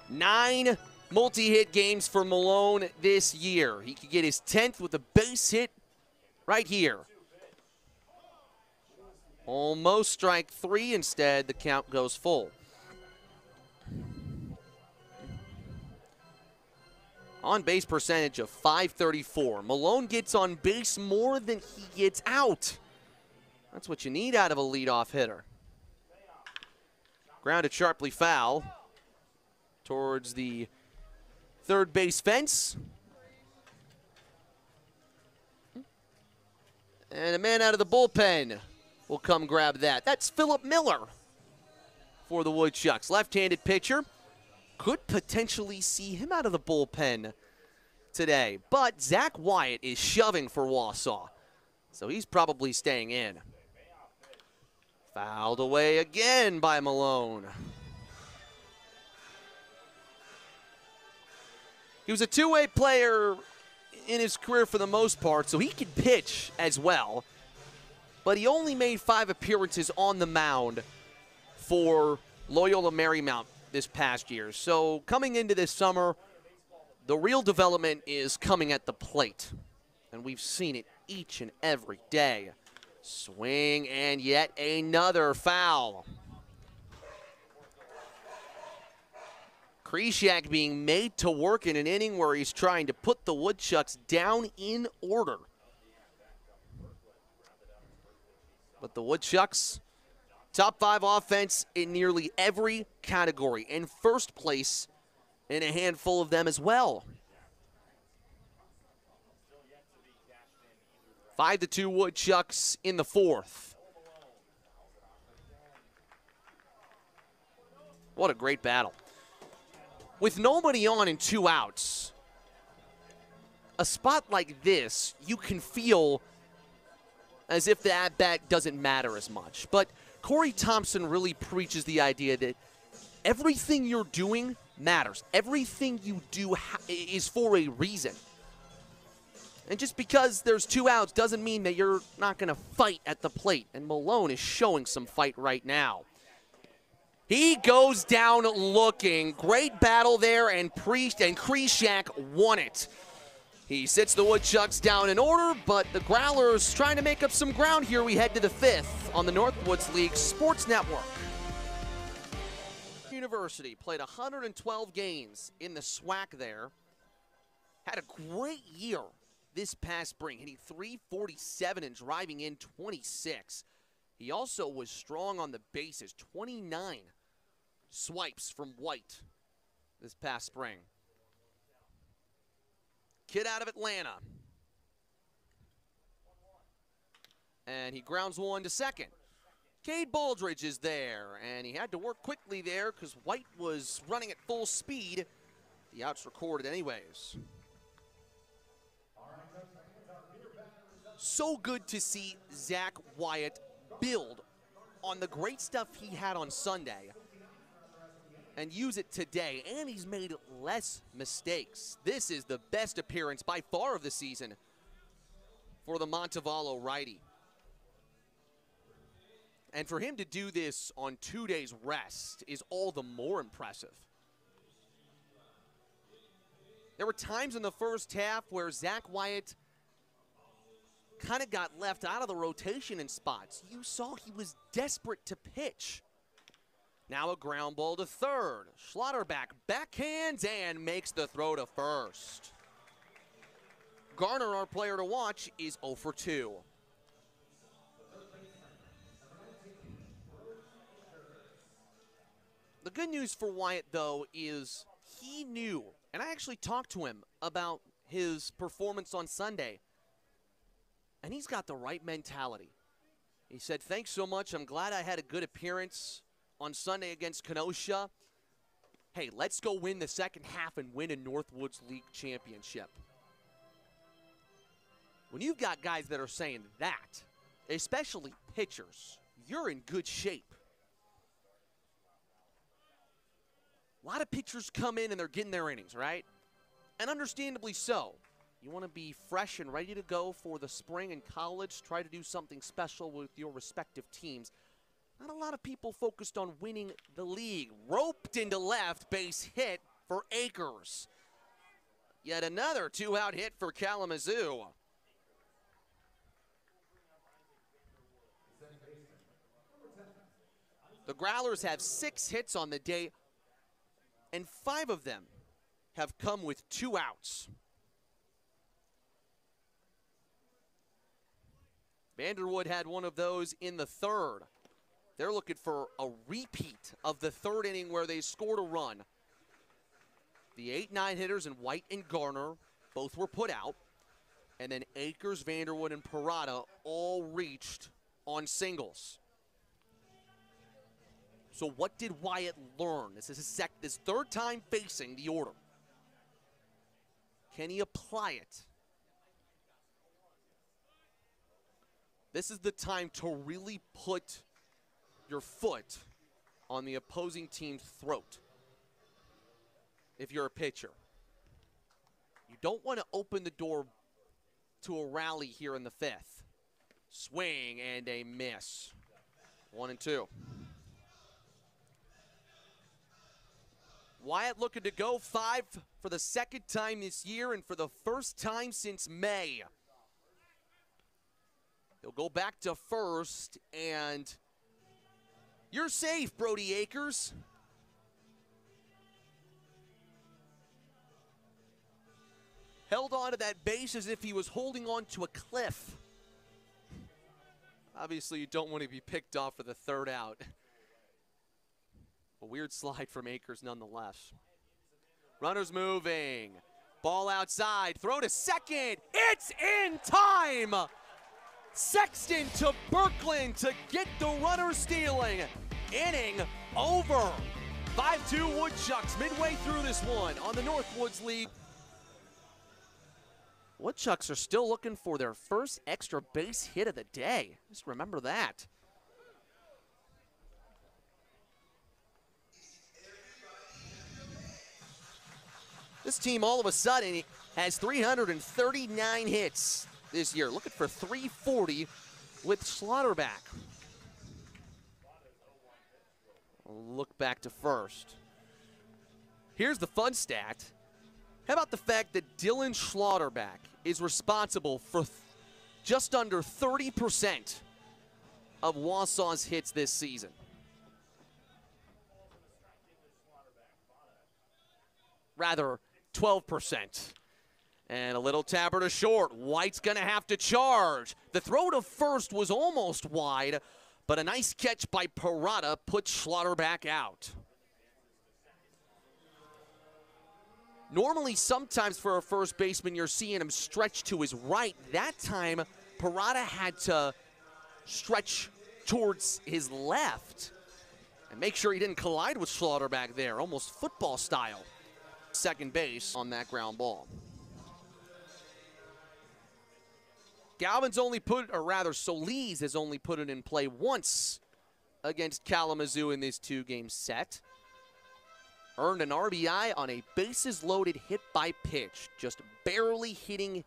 Nine multi-hit games for Malone this year. He could get his 10th with a base hit right here. Almost strike 3. Instead, the count goes full. On-base percentage of .534. Malone gets on base more than he gets out. That's what you need out of a leadoff hitter. Grounded sharply foul towards the third base fence. And a man out of the bullpen will come grab that. That's Philip Miller for the Woodchucks. Left-handed pitcher. Could potentially see him out of the bullpen today. But Zach Wyatt is shoving for Wausau, so he's probably staying in. Fouled away again by Malone. He was a two-way player in his career for the most part, so he can pitch as well. But he only made 5 appearances on the mound for Loyola Marymount this past year. So coming into this summer, the real development is coming at the plate. And we've seen it each and every day. Swing and yet another foul. Krishak being made to work in an inning where he's trying to put the Woodchucks down in order. But the Woodchucks, top 5 offense in nearly every category, and first place in a handful of them as well. 5-2 Woodchucks in the 4th. What a great battle. With nobody on and 2 outs, a spot like this, you can feel as if the at-bat doesn't matter as much. But Corey Thompson really preaches the idea that everything you're doing matters. Everything you do is for a reason. And just because there's 2 outs doesn't mean that you're not going to fight at the plate. And Malone is showing some fight right now. He goes down looking. Great battle there, and Krishak won it. He sits the Woodchucks down in order, but the Growlers trying to make up some ground here. We head to the 5th on the Northwoods League Sports Network. University played 112 games in the SWAC there. Had a great year this past spring, hitting .347 and driving in 26. He also was strong on the bases, 29 swipes from White this past spring. Kid out of Atlanta. And he grounds one to second. Cade Baldridge is there, and he had to work quickly there because White was running at full speed. The out's recorded anyways. So good to see Zach Wyatt build on the great stuff he had on Sunday and use it today, and he's made less mistakes. This is the best appearance by far of the season for the Montevallo righty. And for him to do this on 2 days rest is all the more impressive. There were times in the first half where Zach Wyatt kind of got left out of the rotation in spots. You saw he was desperate to pitch. Now a ground ball to third. Schlotterback backhands and makes the throw to first. Garner, our player to watch, is 0 for 2. The good news for Wyatt, though, is he knew, and I actually talked to him about his performance on Sunday, and he's got the right mentality. He said, thanks so much. I'm glad I had a good appearance on Sunday against Kenosha. Hey, let's go win the second half and win a Northwoods League championship. When you've got guys that are saying that, especially pitchers, you're in good shape. A lot of pitchers come in and they're getting their innings, right? And understandably so. You want to be fresh and ready to go for the spring in college, try to do something special with your respective teams. Not a lot of people focused on winning the league. Roped into left, base hit for Akers. Yet another 2-out hit for Kalamazoo. The Growlers have 6 hits on the day, and 5 of them have come with 2 outs. Vanderwood had one of those in the 3rd. They're looking for a repeat of the 3rd inning where they scored a run. The 8-9 hitters in White and Garner both were put out. And then Akers, Vanderwood, and Parada all reached on singles. So what did Wyatt learn? This is his 3rd time facing the order. Can he apply it? This is the time to really put your foot on the opposing team's throat if you're a pitcher. You don't want to open the door to a rally here in the 5th. Swing and a miss. 1-2. Wyatt looking to go 5 for the 2nd time this year and for the 1st time since May. He'll go back to 1st, and you're safe, Brody Akers. Held on to that base as if he was holding on to a cliff. Obviously, you don't want to be picked off for the 3rd out. A weird slide from Akers nonetheless. Runners moving. Ball outside. Throw to 2nd. It's in time! Sexton to Birkland to get the runner stealing. Inning over. 5-2 Woodchucks midway through this one on the Northwoods lead. Woodchucks are still looking for their first extra base hit of the day. Just remember that. This team all of a sudden has 339 hits this year. Looking for 340 with Schlotterback. Look back to 1st. Here's the fun stat. How about the fact that Dylan Schlotterback is responsible for just under 30% of Wausau's hits this season? Rather, 12%. And a little tapper to short. White's going to have to charge. The throw to 1st was almost wide, but a nice catch by Parada put Schlotterback out. Normally, sometimes for a first baseman, you're seeing him stretch to his right. That time, Parada had to stretch towards his left and make sure he didn't collide with Schlotterback there, almost football style. 2nd base on that ground ball. Galvin's only put, or rather Solis has only put it in play once against Kalamazoo in this 2-game set. Earned an RBI on a bases-loaded hit by pitch, just barely hitting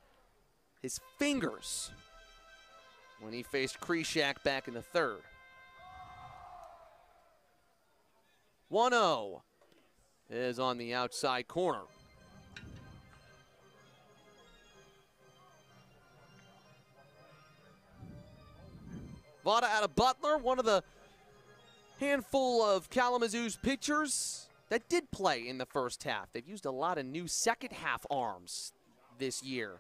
his fingers when he faced Krishak back in the 3rd. 1-0 is on the outside corner. Vada out of Butler, one of the handful of Kalamazoo's pitchers that did play in the 1st half. They've used a lot of new 2nd half arms this year.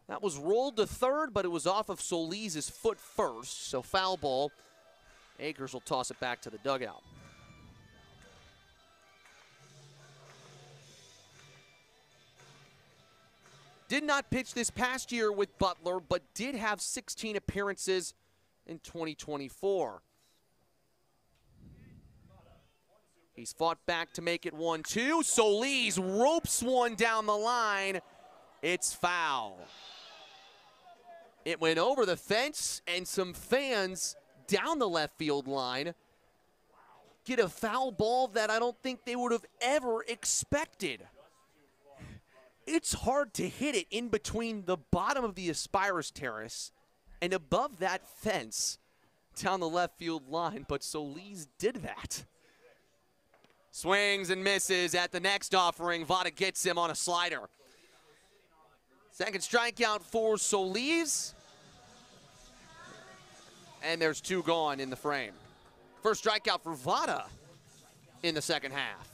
That was rolled to 3rd, but it was off of Solis' foot first, so foul ball. Akers will toss it back to the dugout. Did not pitch this past year with Butler, but did have 16 appearances in 2024. He's fought back to make it 1-2. Solis ropes one down the line. It's foul. It went over the fence, and some fans down the left field line get a foul ball that I don't think they would have ever expected. It's hard to hit it in between the bottom of the Aspirus Terrace and above that fence down the left field line, but Solis did that. Swings and misses at the next offering. Vada gets him on a slider. 2nd strikeout for Solis. And there's 2 gone in the frame. 1st strikeout for Vada in the 2nd half.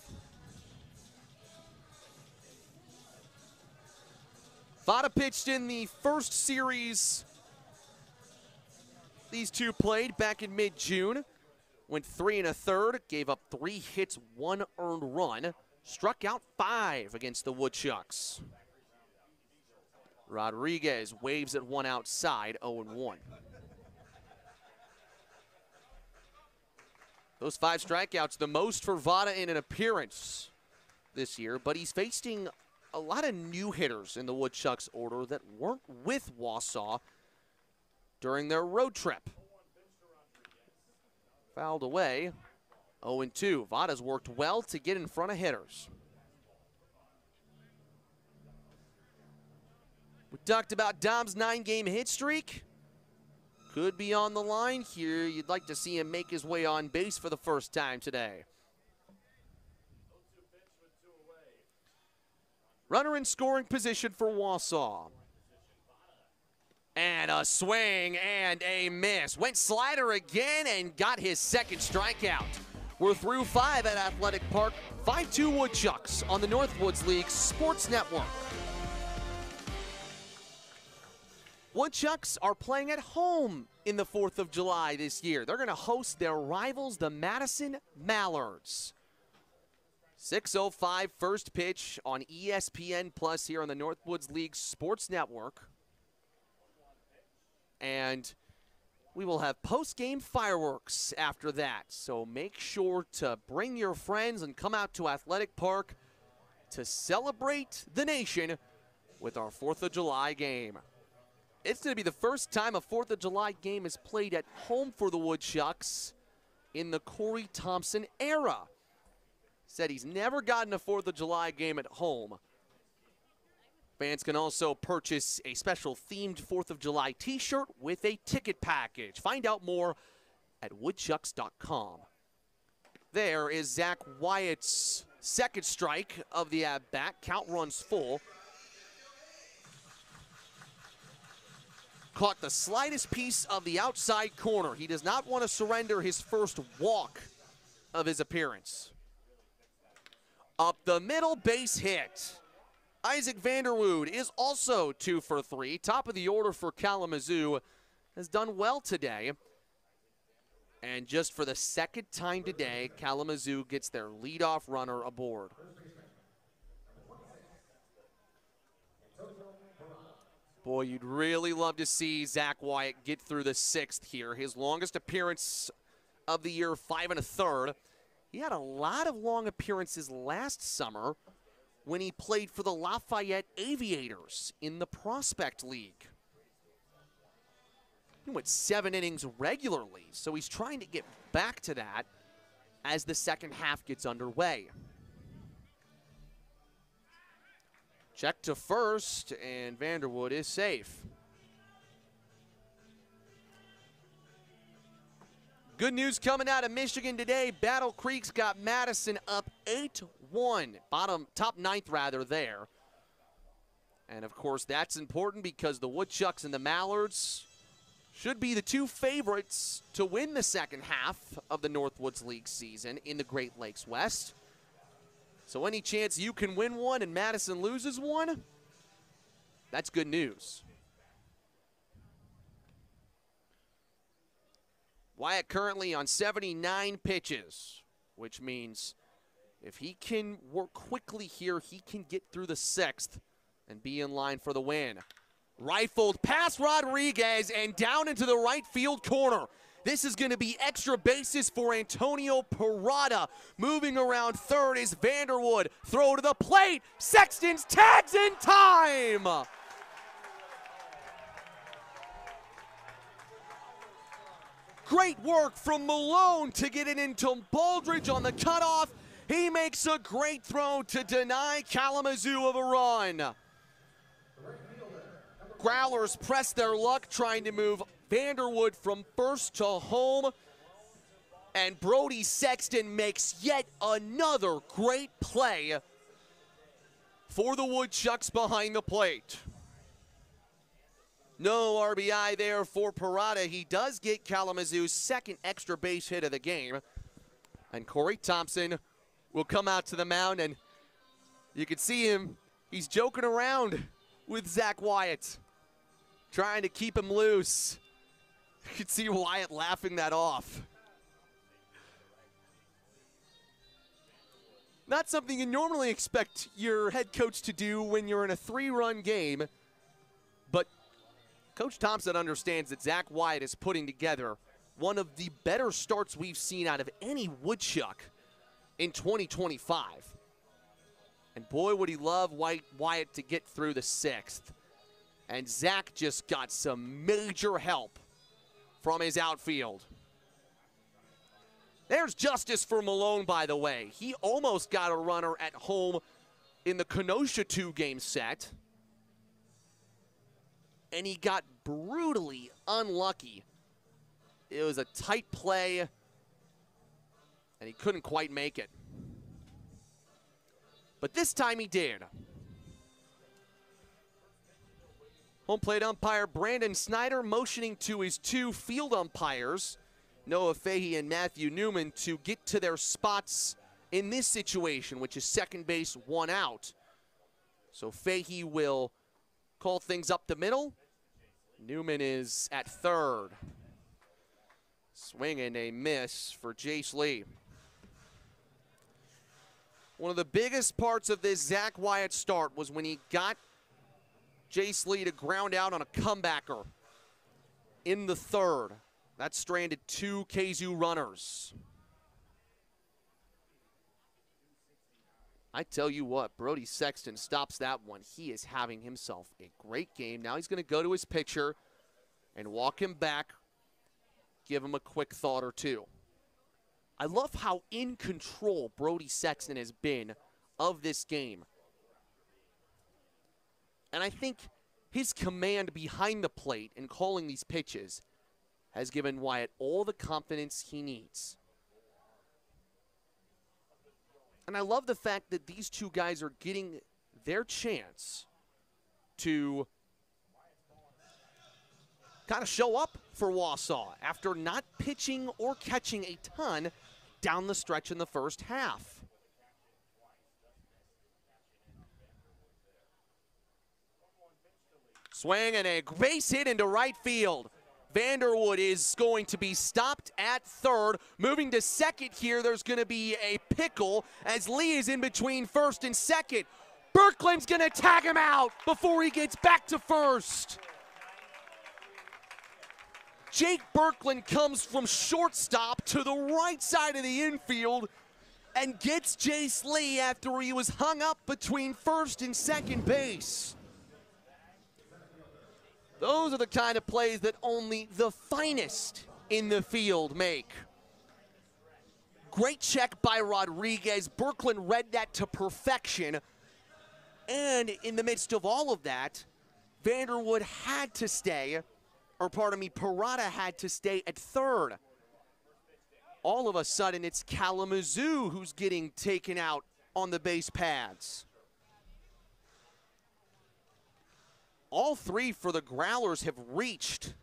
Vada pitched in the 1st series these two played back in mid-June. Went 3 1/3, gave up 3 hits, 1 earned run. Struck out 5 against the Woodchucks. Rodriguez waves at 1 outside, 0-1. Those 5 strikeouts, the most for Vada in an appearance this year, but he's facing a lot of new hitters in the Woodchucks order that weren't with Wausau during their road trip. Fouled away, 0-2. Vada's worked well to get in front of hitters. We talked about Dom's 9-game hit streak. Could be on the line here. You'd like to see him make his way on base for the first time today. Runner in scoring position for Wausau. And a swing and a miss. Went slider again and got his second strikeout. We're through 5 at Athletic Park. 5-2 Woodchucks on the Northwoods League Sports Network. Woodchucks are playing at home in the 4th of July this year. They're going to host their rivals, the Madison Mallards. 6:05 first pitch on ESPN Plus here on the Northwoods League Sports Network. And we will have post-game fireworks after that. So make sure to bring your friends and come out to Athletic Park to celebrate the nation with our 4th of July game. It's going to be the first time a 4th of July game is played at home for the Woodchucks in the Corey Thompson era. Said he's never gotten a 4th of July game at home. Fans can also purchase a special themed 4th of July t-shirt with a ticket package. Find out more at woodchucks.com. There is Zach Wyatt's second strike of the at-bat. Count runs full. Caught the slightest piece of the outside corner. He does not want to surrender his first walk of his appearance. Up the middle, base hit. Isaac Vanderwood is also 2 for 3. Top of the order for Kalamazoo. Has done well today. And just for the second time today, Kalamazoo gets their leadoff runner aboard. Boy, you'd really love to see Zach Wyatt get through the 6th here. His longest appearance of the year, 5 1/3. He had a lot of long appearances last summer when he played for the Lafayette Aviators in the Prospect League. He went 7 innings regularly, so he's trying to get back to that as the second half gets underway. Check to first, and Vanderwood is safe. Good news coming out of Michigan today. Battle Creek's got Madison up 8-1. Top 9th rather there. And of course that's important because the Woodchucks and the Mallards should be the 2 favorites to win the second half of the Northwoods League season in the Great Lakes West. So any chance you can win one and Madison loses one, that's good news. Wyatt currently on 79 pitches, which means if he can work quickly here, he can get through the 6th and be in line for the win. Rifled past Rodriguez and down into the right field corner. This is going to be extra bases for Antonio Parada. Moving around third is Vanderwood. Throw to the plate. Sexton's tags in time. Great work from Malone to get it into Baldridge on the cutoff. He makes a great throw to deny Kalamazoo of a run. Growlers press their luck trying to move Vanderwood from first to home. And Brody Sexton makes yet another great play for the Woodchucks behind the plate. No RBI there for Parada. He does get Kalamazoo's second extra base hit of the game. And Corey Thompson will come out to the mound, and you can see him. He's joking around with Zach Wyatt, trying to keep him loose. You can see Wyatt laughing that off. Not something you normally expect your head coach to do when you're in a 3-run game, but Coach Thompson understands that Zach Wyatt is putting together one of the better starts we've seen out of any Woodchuck in 2025. And boy, would he love Wyatt to get through the 6th. And Zach just got some major help from his outfield. There's justice for Malone, by the way. He almost got a runner at home in the Kenosha 2-game set. and he got brutally unlucky. It was a tight play, and he couldn't quite make it. But this time he did. Home plate umpire Brandon Snyder motioning to his 2 field umpires, Noah Fahey and Matthew Newman, to get to their spots in this situation, which is second base, 1 out. So Fahey will call things up the middle. Newman is at third. Swing and a miss for Jace Lee. One of the biggest parts of this Zach Wyatt start was when he got Jace Lee to ground out on a comebacker in the third. That stranded 2 KZoo runners. I tell you what, Brody Sexton stops that one. He is having himself a great game. Now he's going to go to his pitcher and walk him back, give him a quick thought or two. I love how in control Brody Sexton has been of this game. And I think his command behind the plate and calling these pitches has given Wyatt all the confidence he needs. And I love the fact that these 2 guys are getting their chance to kind of show up for Wausau after not pitching or catching a ton down the stretch in the first half. Swing and a base hit into right field. Vanderwood is going to be stopped at third. Moving to second here, there's going to be a pickle as Lee is in between first and second. Birkland's going to tag him out before he gets back to first. Jake Birkland comes from shortstop to the right side of the infield and gets Jace Lee after he was hung up between first and second base. Those are the kind of plays that only the finest in the field make. Great check by Rodriguez. Birkland read that to perfection. And in the midst of all of that, Vanderwood had to stay, or pardon me, Parada had to stay at third. All of a sudden, it's Kalamazoo who's getting taken out on the base pads. All 3 for the Growlers have reached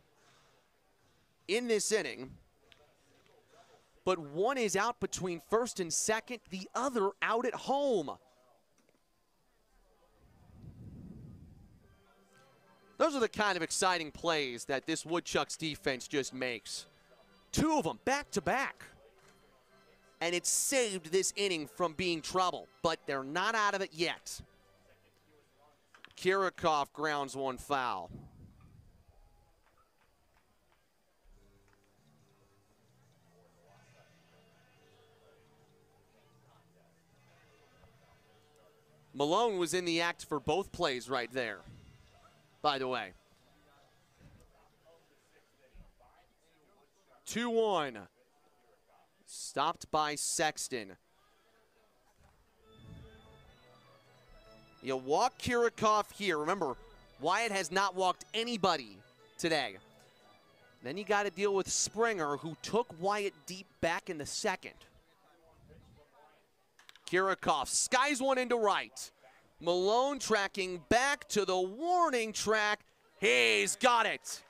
in this inning, but one is out between first and second, the other out at home. Those are the kind of exciting plays that this Woodchucks defense just makes. 2 of them back to back. And it saved this inning from being trouble, but they're not out of it yet. Kirikoff grounds one foul. Malone was in the act for both plays right there, by the way. 2-1. Stopped by Sexton. You walk Kirikoff here. Remember, Wyatt has not walked anybody today. Then you got to deal with Springer, who took Wyatt deep back in the second. Kirikoff skies one into right. Malone tracking back to the warning track. He's got it.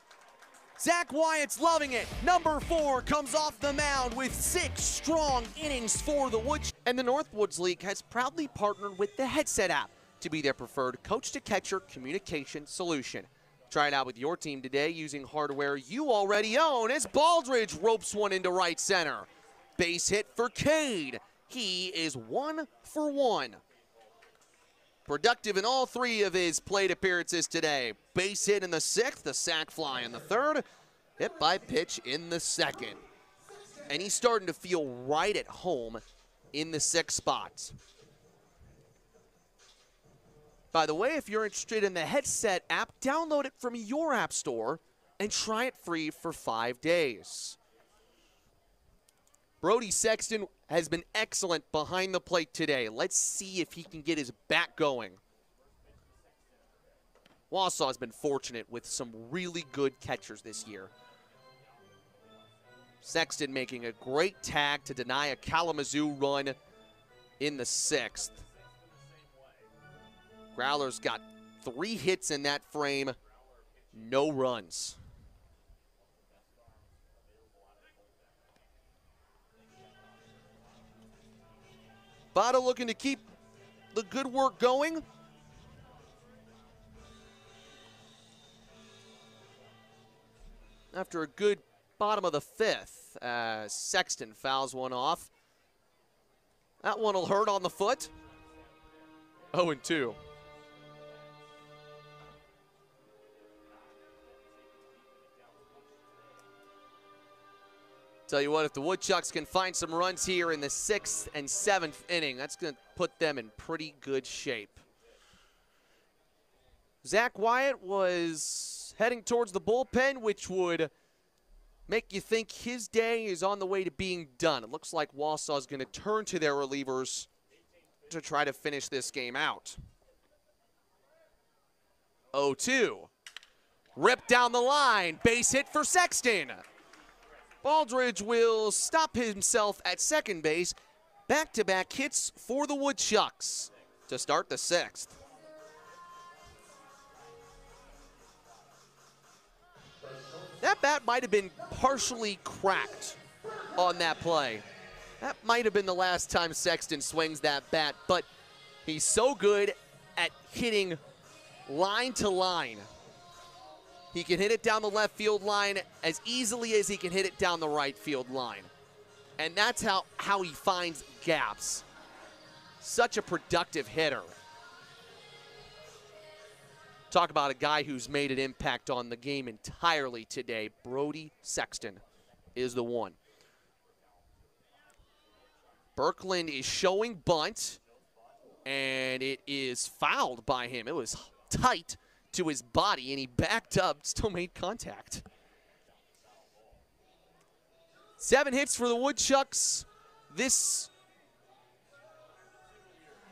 Zach Wyatt's loving it. Number 4 comes off the mound with 6 strong innings for the Woodchucks. And the Northwoods League has proudly partnered with the Headset app to be their preferred coach-to-catcher communication solution. Try it out with your team today using hardware you already own as Baldridge ropes one into right center. Base hit for Cade. He is 1 for 1. Productive in all 3 of his plate appearances today. Base hit in the 6th, the sac fly in the 3rd, hit by pitch in the 2nd. And he's starting to feel right at home in the 6th spot. By the way, if you're interested in the Headset app, download it from your app store and try it free for 5 days. Brody Sexton has been excellent behind the plate today. Let's see if he can get his bat going. Wausau has been fortunate with some really good catchers this year. Sexton making a great tag to deny a Kalamazoo run in the 6th. Growlers got 3 hits in that frame, no runs. Votto looking to keep the good work going. After a good bottom of the 5th, Sexton fouls one off. That one will hurt on the foot. 0-2. Tell you what, if the Woodchucks can find some runs here in the 6th and 7th inning, that's going to put them in pretty good shape. Zach Wyatt was heading towards the bullpen, which would make you think his day is on the way to being done. It looks like Wausau is going to turn to their relievers to try to finish this game out. 0-2. Ripped down the line. Base hit for Sexton. Baldridge will stop himself at second base. Back-to-back hits for the Woodchucks to start the 6th. That bat might have been partially cracked on that play. That might have been the last time Sexton swings that bat, but he's so good at hitting line to line. He can hit it down the left field line as easily as he can hit it down the right field line. And that's how he finds gaps. Such a productive hitter. Talk about a guy who's made an impact on the game entirely today. Brody Sexton is the one. Birkland is showing bunt, and it is fouled by him. It was tight to his body, and he backed up, still made contact. 7 hits for the Woodchucks this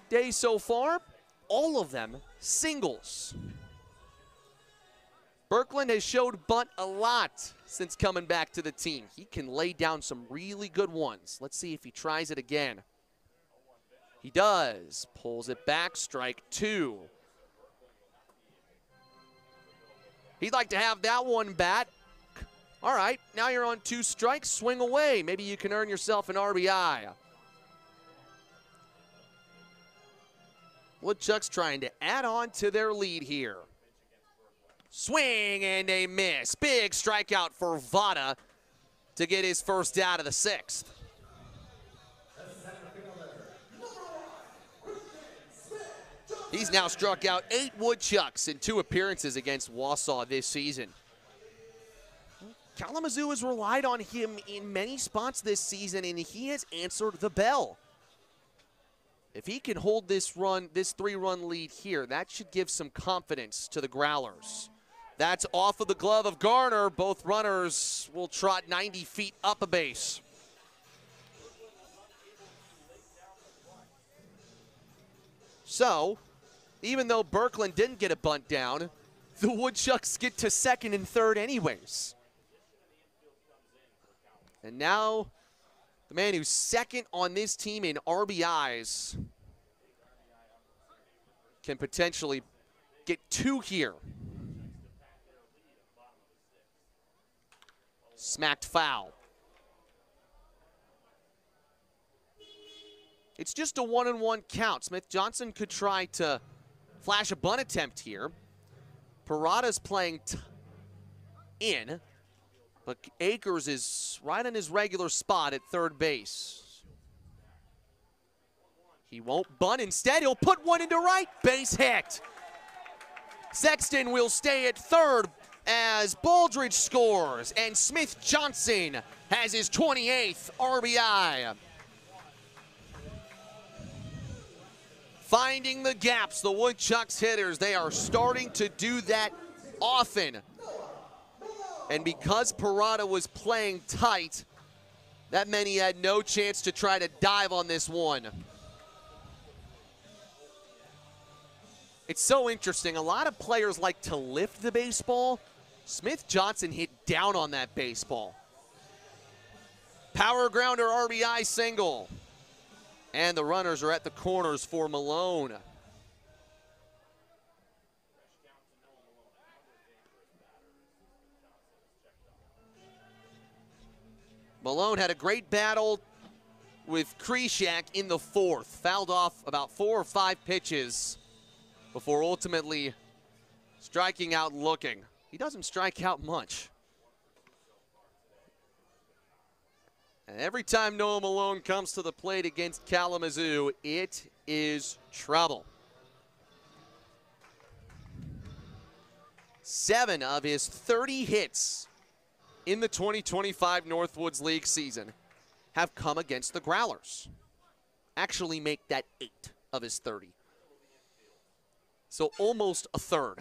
day so far. All of them singles. Birkland has showed bunt a lot since coming back to the team. He can lay down some really good ones. Let's see if he tries it again. He does. Pulls it back, strike 2. He'd like to have that one bat. All right, now you're on 2 strikes. Swing away. Maybe you can earn yourself an RBI. Woodchucks trying to add on to their lead here. Swing and a miss. Big strikeout for Votto to get his first out of the 6th. He's now struck out 8 Woodchucks in 2 appearances against Wausau this season. Kalamazoo has relied on him in many spots this season, and he has answered the bell. If he can hold this 3-run lead here, that should give some confidence to the Growlers. That's off of the glove of Garner. Both runners will trot 90 feet up a base. So, even though Birkland didn't get a bunt down, the Woodchucks get to 2nd and 3rd anyways. And now, the man who's 2nd on this team in RBIs can potentially get 2 here. Smacked foul. It's just a 1-1 count. Smith Johnson could try to flash a bunt attempt here. Parada's playing in, but Akers is right in his regular spot at 3rd base. He won't bunt. Instead, he'll put one into right. Base hit. Sexton will stay at 3rd as Baldridge scores, and Smith Johnson has his 28th RBI. Finding the gaps, the Woodchucks hitters, they are starting to do that often. And because Parada was playing tight, that meant he had no chance to try to dive on this one. It's so interesting. A lot of players like to lift the baseball. Smith Johnson hit down on that baseball. Power grounder RBI single. And the runners are at the corners for Malone. Malone had a great battle with Krishak in the fourth. Fouled off about 4 or 5 pitches before ultimately striking out looking. He doesn't strike out much. And every time Noah Malone comes to the plate against Kalamazoo, it is trouble. 7 of his 30 hits in the 2025 Northwoods League season have come against the Growlers. Actually make that 8 of his 30. So almost a third.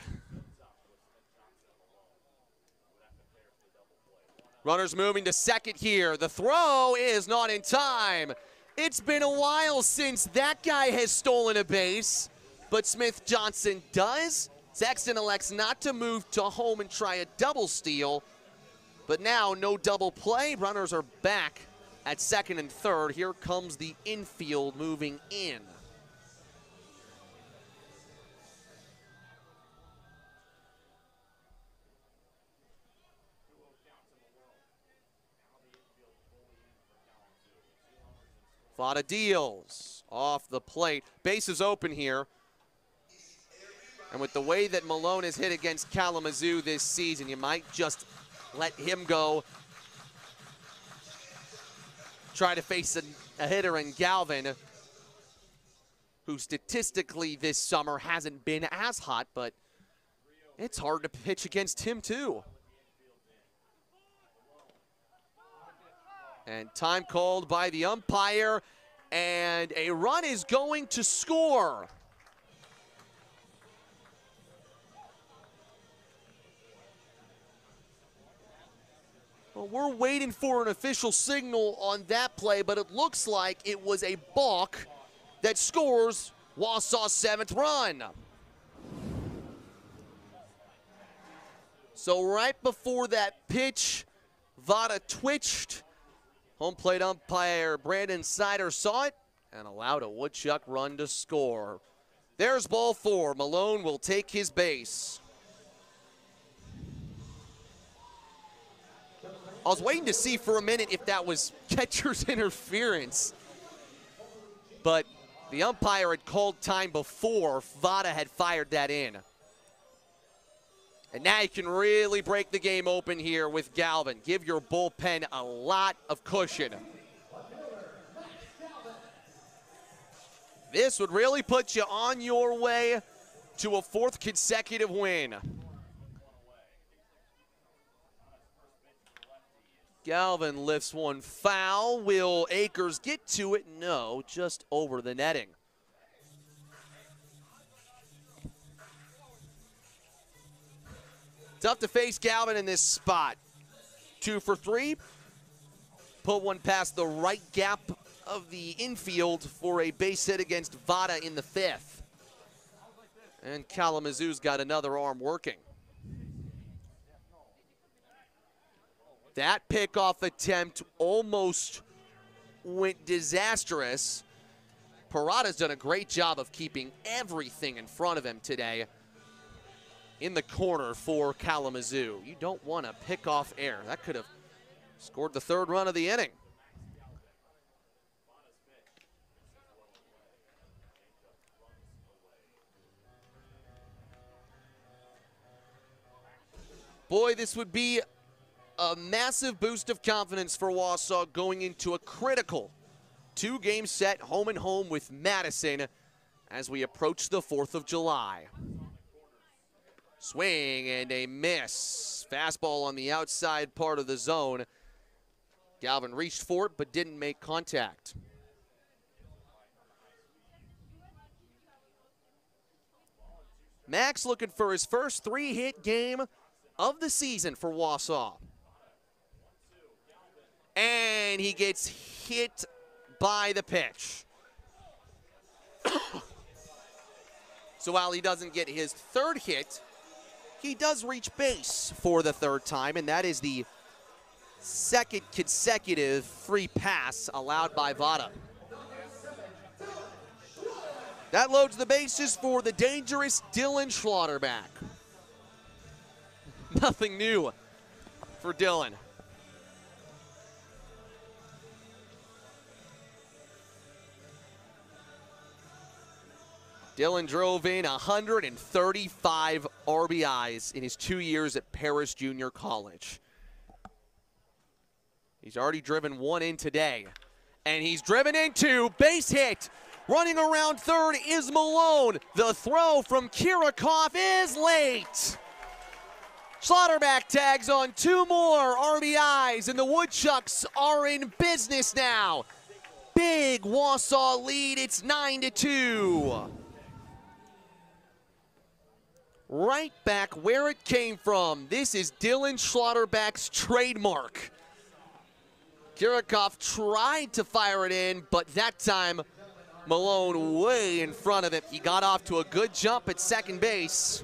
Runners moving to second here. The throw is not in time. It's been a while since that guy has stolen a base, but Smith Johnson does. Sexton elects not to move to home and try a double steal, but now no double play. Runners are back at second and third. Here comes the infield moving in. Vada deals off the plate. Base is open here. And with the way that Malone has hit against Kalamazoo this season, you might just let him go. Try to face a hitter in Galvin, who statistically this summer hasn't been as hot, but it's hard to pitch against him too. And time called by the umpire, and a run is going to score. Well, we're waiting for an official signal on that play, but it looks like it was a balk that scores Wausau's 7th run. So right before that pitch, Vada twitched. Home plate umpire Brandon Sider saw it and allowed a Woodchuck run to score. There's ball 4. Malone will take his base. I was waiting to see for a minute if that was catcher's interference, but the umpire had called time before Vada had fired that in. And now you can really break the game open here with Galvin. Give your bullpen a lot of cushion. This would really put you on your way to a 4th consecutive win. Galvin lifts one foul. Will Akers get to it? No, just over the netting. Tough to face Galvin in this spot. 2 for 3. Put one past the right gap of the infield for a base hit against Vada in the 5th. And Kalamazoo's got another arm working. That pickoff attempt almost went disastrous. Parada's done a great job of keeping everything in front of him today. In the corner for Kalamazoo. You don't want to pick off air. That could have scored the 3rd run of the inning. Boy, this would be a massive boost of confidence for Wausau going into a critical 2-game set home and home with Madison as we approach the 4th of July. Swing and a miss. Fastball on the outside part of the zone. Galvin reached for it but didn't make contact. Max looking for his first 3-hit game of the season for Wausau. And he gets hit by the pitch. So while he doesn't get his third hit, he does reach base for the third time, and that is the second consecutive free pass allowed by Vada. That loads the bases for the dangerous Dylan Schlotterbeck. Nothing new for Dylan. Dylan drove in 135 RBIs in his 2 years at Paris Junior College. He's already driven one in today. And he's driven into base hit. Running around third is Malone. The throw from Kirikov is late. Schlotterbeck tags on 2 more RBIs, and the Woodchucks are in business now. Big Wausau lead, it's 9-2. Right back where it came from. This is Dylan Schlotterbeck's trademark. Kirikov tried to fire it in, but that time Malone way in front of it. He got off to a good jump at second base.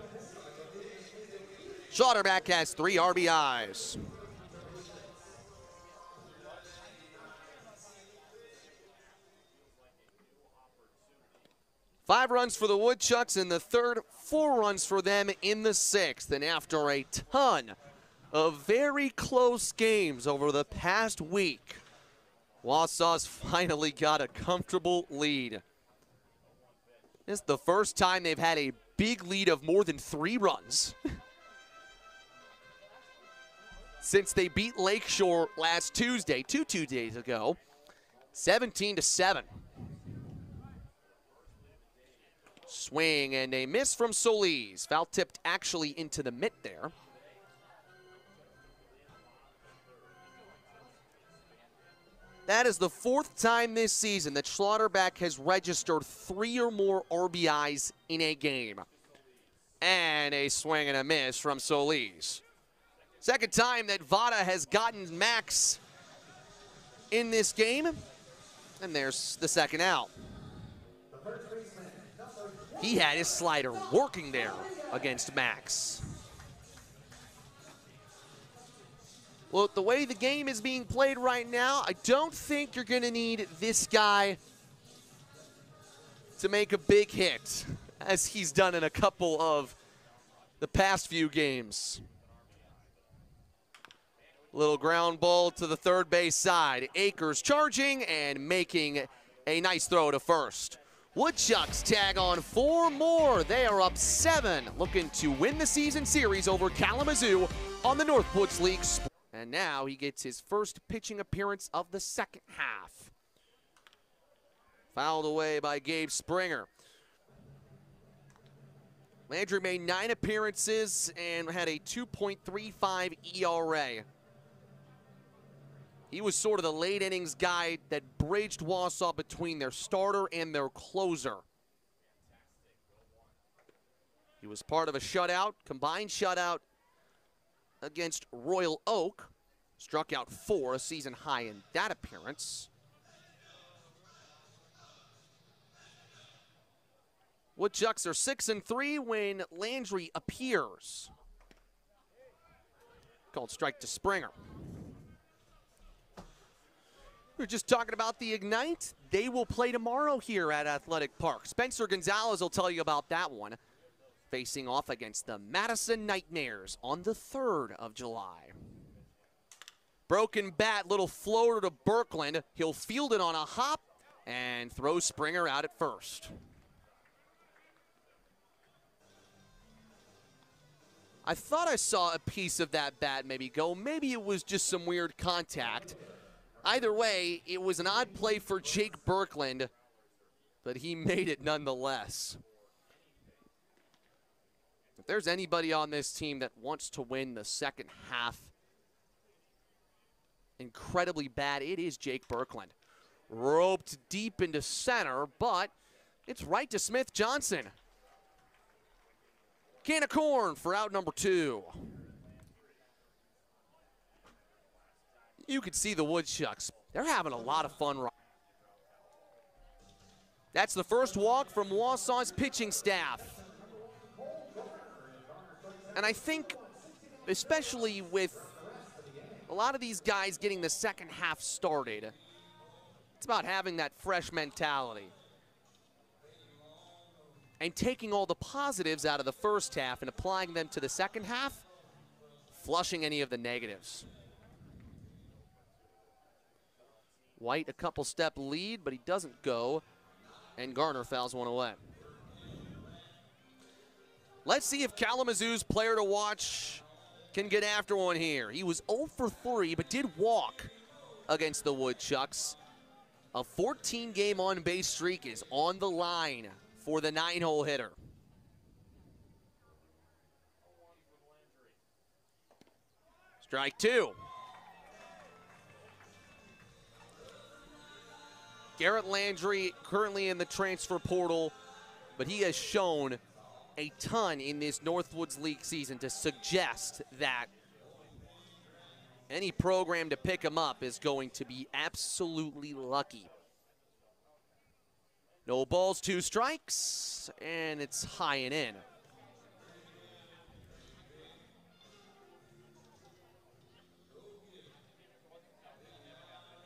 Schlotterbeck has 3 RBIs. Five runs for the Woodchucks in the third, 4 runs for them in the sixth. And after a ton of very close games over the past week, Wausau's finally got a comfortable lead. This is the first time they've had a big lead of more than 3 runs since they beat Lakeshore last Tuesday, 2 days ago, 17-7. Swing and a miss from Solis. Foul tipped actually into the mitt there. That is the 4th time this season that Schlotterbeck has registered 3 or more RBIs in a game. And a swing and a miss from Solis. Second time that Vada has gotten Max in this game. And there's the second out. He had his slider working there against Max. Well, the way the game is being played right now, I don't think you're going to need this guy to make a big hit, as he's done in a couple of the past few games. Little ground ball to the third base side. Akers charging and making a nice throw to first. Woodchucks tag on 4 more. They are up 7, looking to win the season series over Kalamazoo on the Northwoods League. And now he gets his first pitching appearance of the second half. Fouled away by Gabe Springer. Landry made 9 appearances and had a 2.35 ERA. He was sort of the late innings guy that bridged Wausau between their starter and their closer. He was part of a shutout, combined shutout against Royal Oak. Struck out 4, a season high in that appearance. Woodchucks are 6-3 when Landry appears. Called strike to Springer. We were just talking about the Ignite. They will play tomorrow here at Athletic Park. Spencer Gonzalez will tell you about that one. Facing off against the Madison Nightmares on the 3rd of July. Broken bat, little floater to Birkland. He'll field it on a hop and throw Springer out at first. I thought I saw a piece of that bat maybe go. Maybe it was just some weird contact. Either way, it was an odd play for Jake Birkland, but he made it nonetheless. If there's anybody on this team that wants to win the second half incredibly bad, it is Jake Birkland. Roped deep into center, but it's right to Smith Johnson. Can of corn for out number 2. You can see the Woodchucks. They're having a lot of fun. That's the first walk from Wausau's pitching staff. And I think, especially with a lot of these guys getting the second half started, it's about having that fresh mentality and taking all the positives out of the first half and applying them to the second half, flushing any of the negatives. White a couple step lead, but he doesn't go, and Garner fouls one away. Let's see if Kalamazoo's player to watch can get after one here. He was 0 for 3, but did walk against the Woodchucks. A 14-game on-base streak is on the line for the 9-hole hitter. Strike 2. Garrett Landry currently in the transfer portal, but he has shown a ton in this Northwoods League season to suggest that any program to pick him up is going to be absolutely lucky. No balls, 2 strikes, and it's high and in.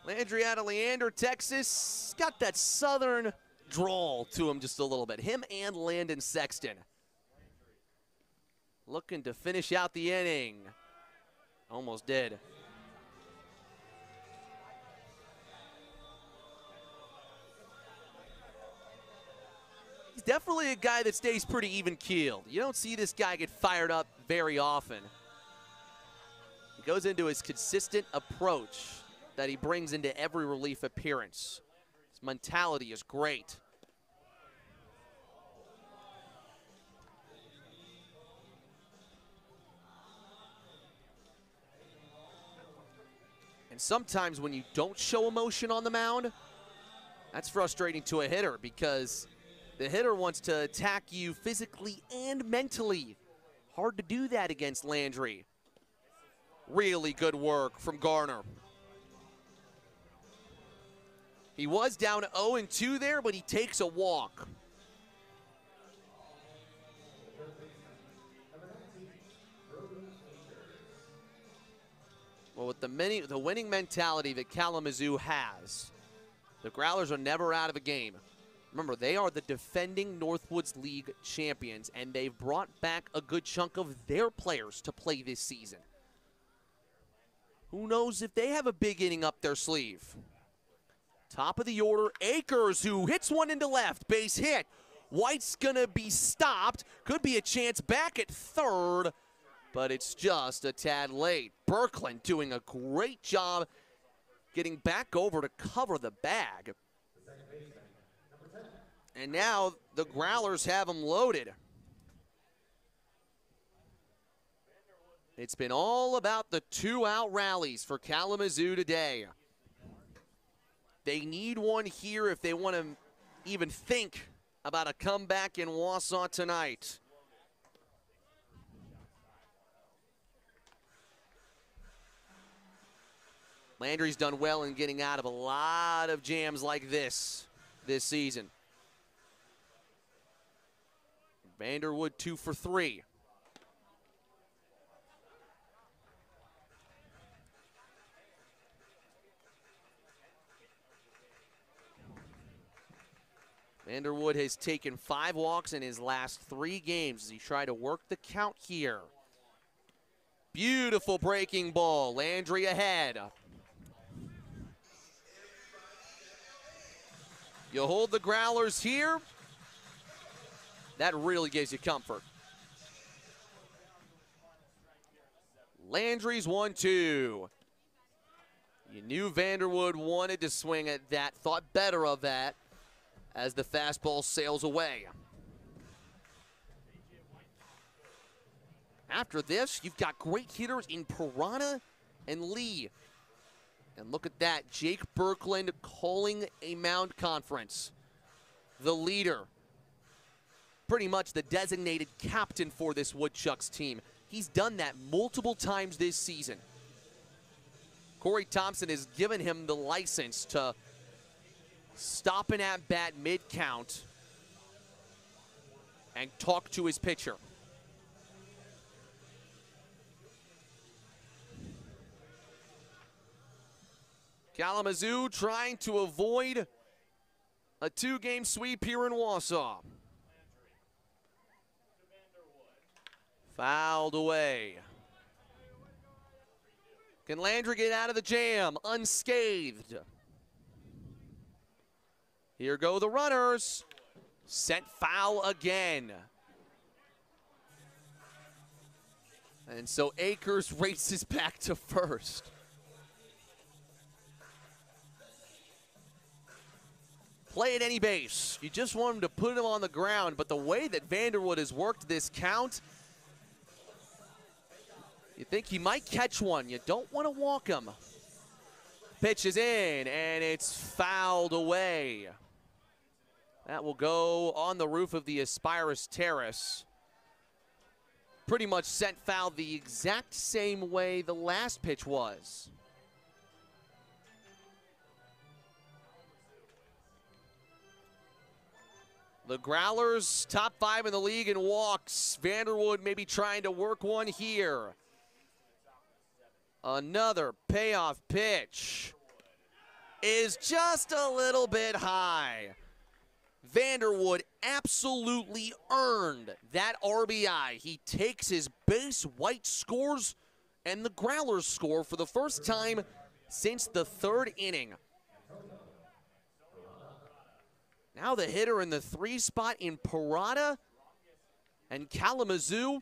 Landry out of Leander, Texas. Got that southern drawl to him just a little bit. Him and Landon Sexton. Looking to finish out the inning. Almost did. He's definitely a guy that stays pretty even-keeled. You don't see this guy get fired up very often. He goes into his consistent approach that he brings into every relief appearance. His mentality is great. And sometimes when you don't show emotion on the mound, that's frustrating to a hitter because the hitter wants to attack you physically and mentally. Hard to do that against Landry. Really good work from Garner. He was down 0-2 there, but he takes a walk. Well, with the winning mentality that Kalamazoo has, the Growlers are never out of a game. Remember, they are the defending Northwoods League champions, and they've brought back a good chunk of their players to play this season. Who knows if they have a big inning up their sleeve? Top of the order, Akers, who hits one into left, base hit. White's gonna be stopped. Could be a chance back at third, but it's just a tad late. Birkland doing a great job getting back over to cover the bag. And now the Growlers have him loaded. It's been all about the 2-out rallies for Kalamazoo today. They need one here if they want to even think about a comeback in Wausau tonight. Landry's done well in getting out of a lot of jams like this season. Vanderwood 2 for 3. Vanderwood has taken 5 walks in his last 3 games as he tried to work the count here. Beautiful breaking ball. Landry ahead. You hold the Growlers here. That really gives you comfort. Landry's 1-2. You knew Vanderwood wanted to swing at that, thought better of that as the fastball sails away. After this, you've got great hitters in Piranha and Lee. And look at that, Jake Birkland calling a mound conference. The leader, pretty much the designated captain for this Woodchucks team. He's done that multiple times this season. Corey Thompson has given him the license to stop an at-bat mid-count and talk to his pitcher. Kalamazoo trying to avoid a 2-game sweep here in Wausau. Fouled away. Can Landry get out of the jam unscathed? Here go the runners. Set foul again. And so Akers races back to first. Play at any base. You just want him to put him on the ground, but the way that Vanderwood has worked this count, you think he might catch one. You don't want to walk him. Pitch is in, and it's fouled away. That will go on the roof of the Aspirus Terrace. Pretty much sent foul the exact same way the last pitch was. The Growlers, top 5 in the league in walks. Vanderwood maybe trying to work one here. Another payoff pitch is just a little bit high. Vanderwood absolutely earned that RBI. He takes his base, White scores, and the Growlers score for the first time since the 3rd inning. Now the hitter in the 3 spot in Parada, and Kalamazoo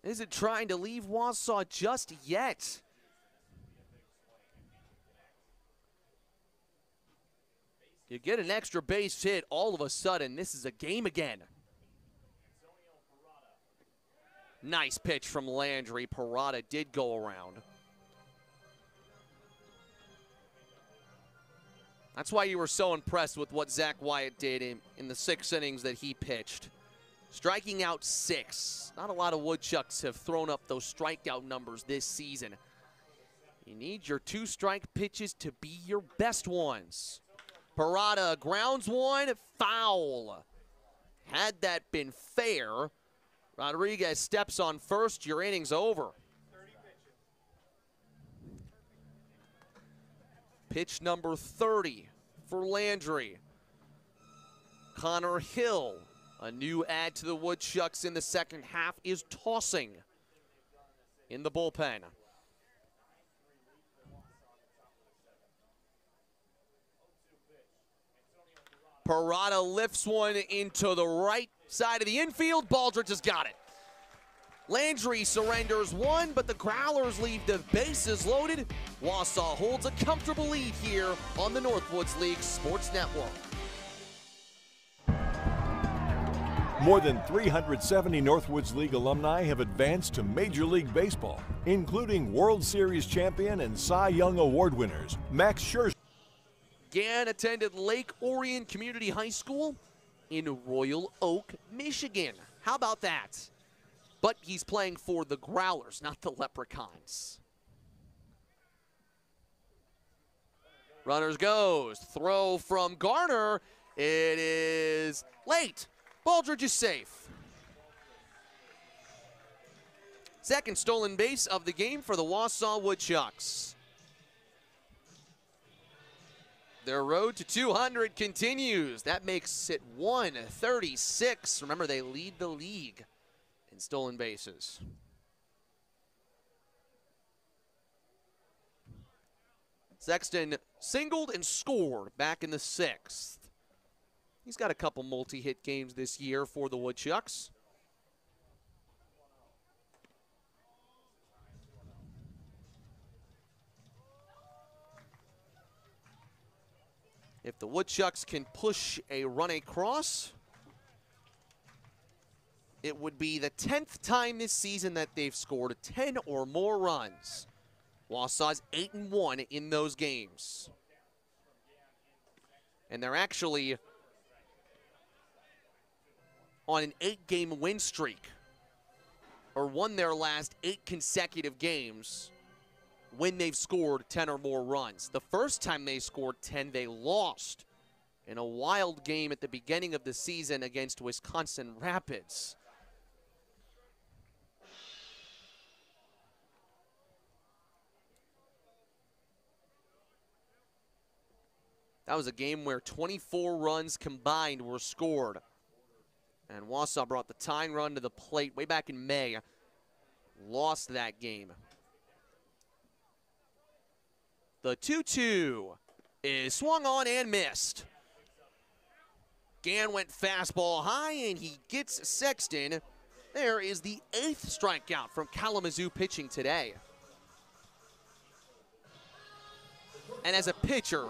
isn't trying to leave Wausau just yet. You get an extra base hit, all of a sudden, this is a game again. Nice pitch from Landry. Parada did go around. That's why you were so impressed with what Zach Wyatt did in the 6 innings that he pitched. Striking out 6. Not a lot of Woodchucks have thrown up those strikeout numbers this season. You need your 2-strike pitches to be your best ones. Parada grounds one, foul. Had that been fair, Rodriguez steps on first, your inning's over. Pitch number 30 for Landry. Connor Hill, a new add to the Woodchucks in the second half, is tossing in the bullpen. Parada lifts one into the right side of the infield. Baldridge has got it. Landry surrenders one, but the Growlers leave the bases loaded. Wausau holds a comfortable lead here on the Northwoods League Sports Network. More than 370 Northwoods League alumni have advanced to Major League Baseball, including World Series champion and Cy Young Award winners Max Scherzer. Gann attended Lake Orion Community High School in Royal Oak, Michigan. How about that? But he's playing for the Growlers, not the Leprechauns. Runners goes. Throw from Garner. It is late. Baldridge is safe. Second stolen base of the game for the Wausau Woodchucks. Their road to 200 continues. That makes it 136. Remember, they lead the league in stolen bases. Sexton singled and scored back in the 6th. He's got a couple multi-hit games this year for the Woodchucks. If the Woodchucks can push a run across, it would be the 10th time this season that they've scored 10 or more runs. Wausau's 8-1 in those games. And they're actually on an 8-game win streak, or won their last 8 consecutive games when they've scored 10 or more runs. The first time they scored 10, they lost in a wild game at the beginning of the season against Wisconsin Rapids. That was a game where 24 runs combined were scored. And Wausau brought the tying run to the plate way back in May. Lost that game. The 2-2 is swung on and missed. Gann went fastball high, and he gets Sexton. There is the 8th strikeout from Kalamazoo pitching today. And as a pitcher,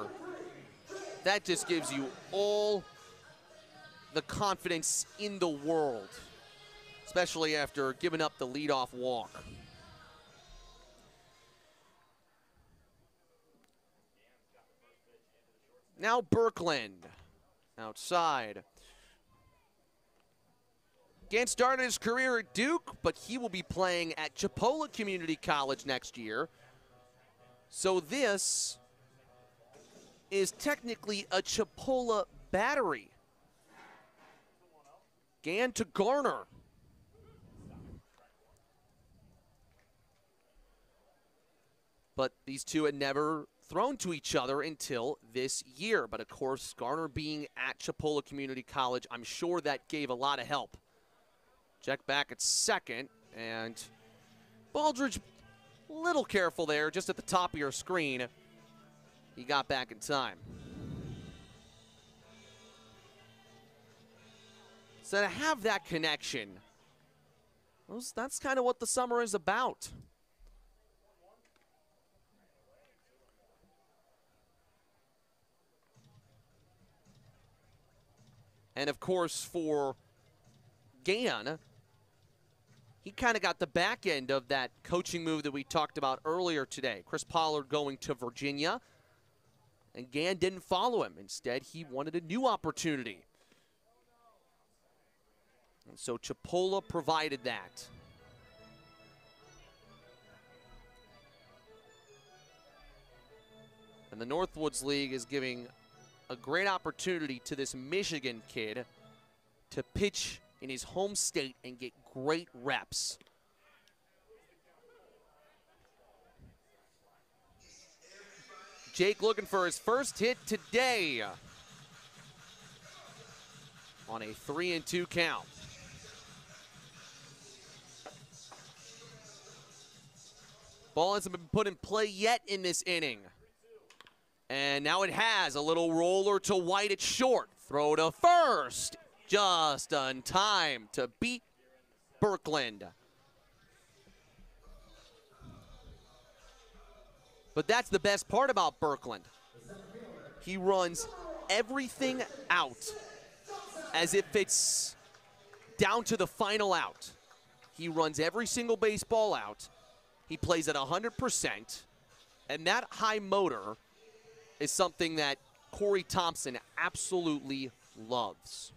that just gives you all the confidence in the world, especially after giving up the leadoff walk. Now Birkland outside. Gann started his career at Duke, but he will be playing at Chipola Community College next year. So this is technically a Chipola battery. Gann to Garner. But these two had never thrown to each other until this year. But of course, Garner being at Chipola Community College, I'm sure that gave a lot of help. Check back at second, and Baldridge, a little careful there, just at the top of your screen. He got back in time. So to have that connection, that's kind of what the summer is about. And of course, for Gann, he kind of got the back end of that coaching move that we talked about earlier today. Chris Pollard going to Virginia, and Gann didn't follow him. Instead, he wanted a new opportunity. And so Chipola provided that. And the Northwoods League is giving a great opportunity to this Michigan kid to pitch in his home state and get great reps. Jake looking for his first hit today on a 3-2 count. Ball hasn't been put in play yet in this inning. And now it has. A little roller to White at short. Throw to first. Just on time to beat Birkland. But that's the best part about Birkland. He runs everything out as if it's down to the final out. He runs every single baseball out. He plays at 100%. And that high motor is something that Corey Thompson absolutely loves.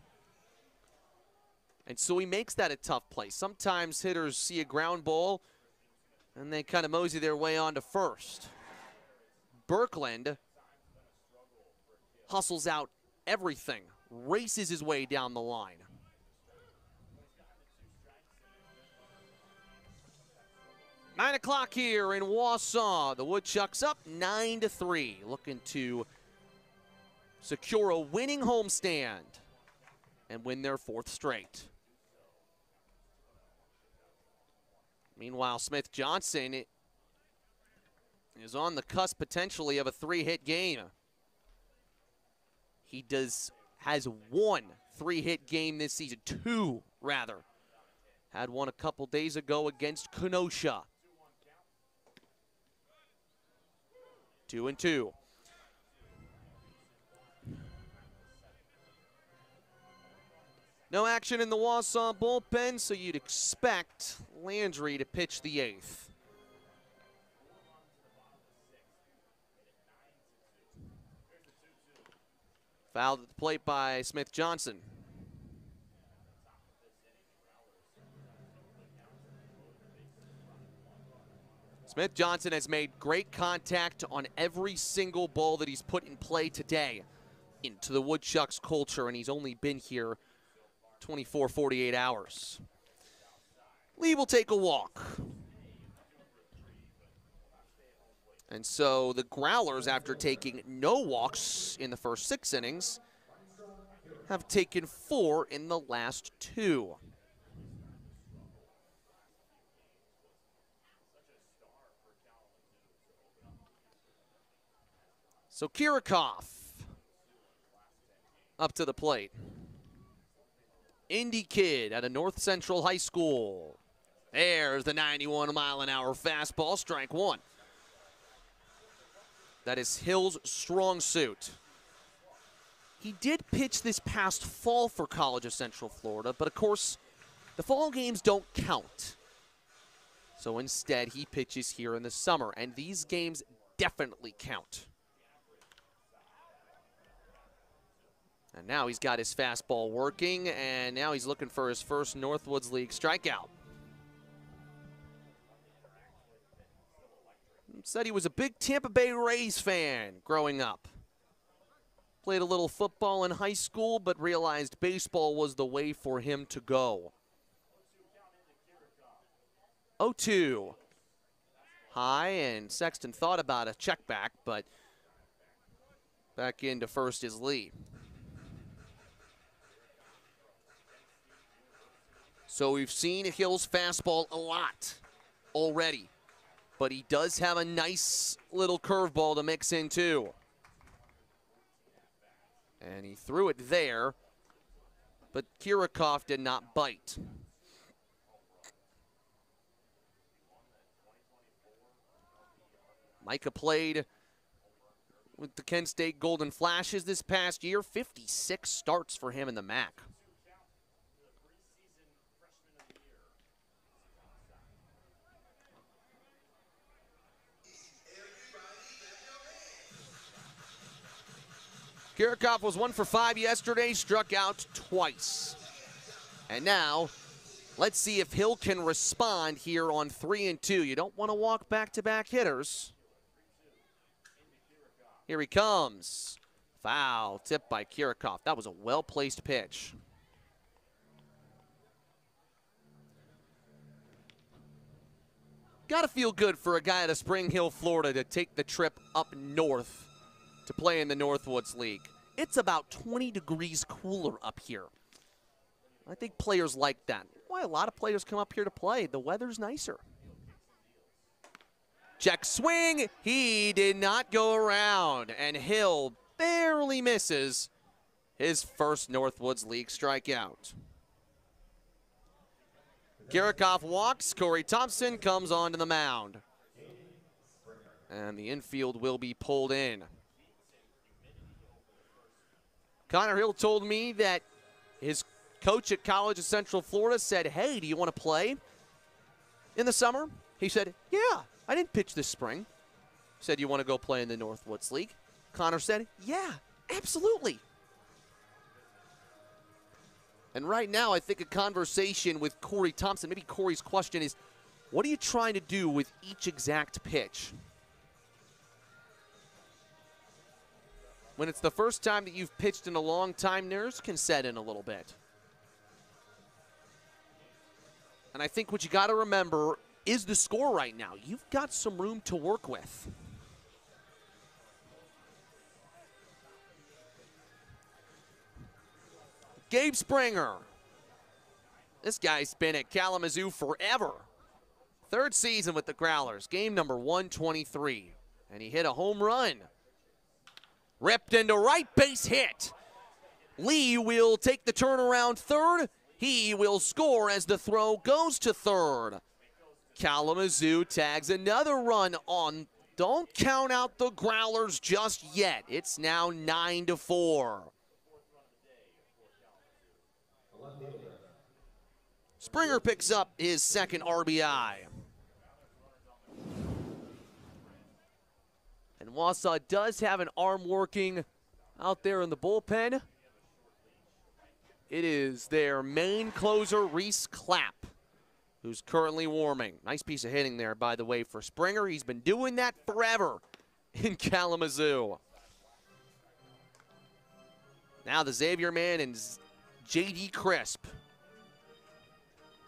And so he makes that a tough play. Sometimes hitters see a ground ball and they kind of mosey their way on to first. Birkland hustles out everything, races his way down the line. Nine o'clock here in Wausau. The Woodchucks up 9-3, looking to secure a winning homestand and win their 4th straight. Meanwhile, Smith Johnson is on the cusp potentially of a 3-hit game. He has 1 3-hit game this season, 2 rather. Had one a couple days ago against Kenosha. 2-2. No action in the Wausau bullpen, so you'd expect Landry to pitch the 8th. Fouled at the plate by Smith Johnson. Smith Johnson has made great contact on every single ball that he's put in play today into the Woodchucks culture, and he's only been here 24, 48 hours. Lee will take a walk. And so the Growlers, after taking no walks in the first 6 innings, have taken 4 in the last 2. So Kirikov up to the plate. Indy kid out of North Central High School. There's the 91-mile-an-hour fastball, strike 1. That is Hill's strong suit. He did pitch this past fall for College of Central Florida, but of course, the fall games don't count. So instead, he pitches here in the summer, and these games definitely count. And now he's got his fastball working, and now he's looking for his first Northwoods League strikeout. Said he was a big Tampa Bay Rays fan growing up. Played a little football in high school, but realized baseball was the way for him to go. 0-2. High, and Sexton thought about a check back, but back into first is Lee. So we've seen Hill's fastball a lot already, but he does have a nice little curveball to mix in too. And he threw it there, but Kirikov did not bite. Micah played with the Kent State Golden Flashes this past year. 56 starts for him in the MAC. Kirikov was 1 for 5 yesterday, struck out twice. And now, let's see if Hill can respond here on 3-2. You don't want to walk back-to-back hitters. Here he comes. Foul, tipped by Kirikov. That was a well-placed pitch. Gotta feel good for a guy out of Spring Hill, Florida to take the trip up north to play in the Northwoods League. It's about 20 degrees cooler up here. I think players like that. Why a lot of players come up here to play. The weather's nicer. Check swing. He did not go around, and Hill barely misses his first Northwoods League strikeout. Kirikov walks. Corey Thompson comes onto the mound. And the infield will be pulled in. Connor Hill told me that his coach at College of Central Florida said, hey, do you want to play in the summer? He said, yeah, I didn't pitch this spring. Said, you want to go play in the Northwoods League? Connor said, yeah, absolutely. And right now, I think a conversation with Corey Thompson, maybe Corey's question is, what are you trying to do with each exact pitch? When it's the first time that you've pitched in a long time, nerves can set in a little bit. And I think what you got to remember is the score right now. You've got some room to work with. Gabe Springer. This guy's been at Kalamazoo forever. 3rd season with the Growlers. Game number 123. And he hit a home run. Ripped into right, base hit. Lee will take the turnaround third. He will score as the throw goes to third. Kalamazoo tags another run on. Don't count out the Growlers just yet. It's now 9-4. Springer picks up his second RBI. And Wausau does have an arm working out there in the bullpen. It is their main closer, Reese Clapp, who's currently warming. Nice piece of hitting there, by the way, for Springer. He's been doing that forever in Kalamazoo. Now the Xavier man and J.D. Crisp.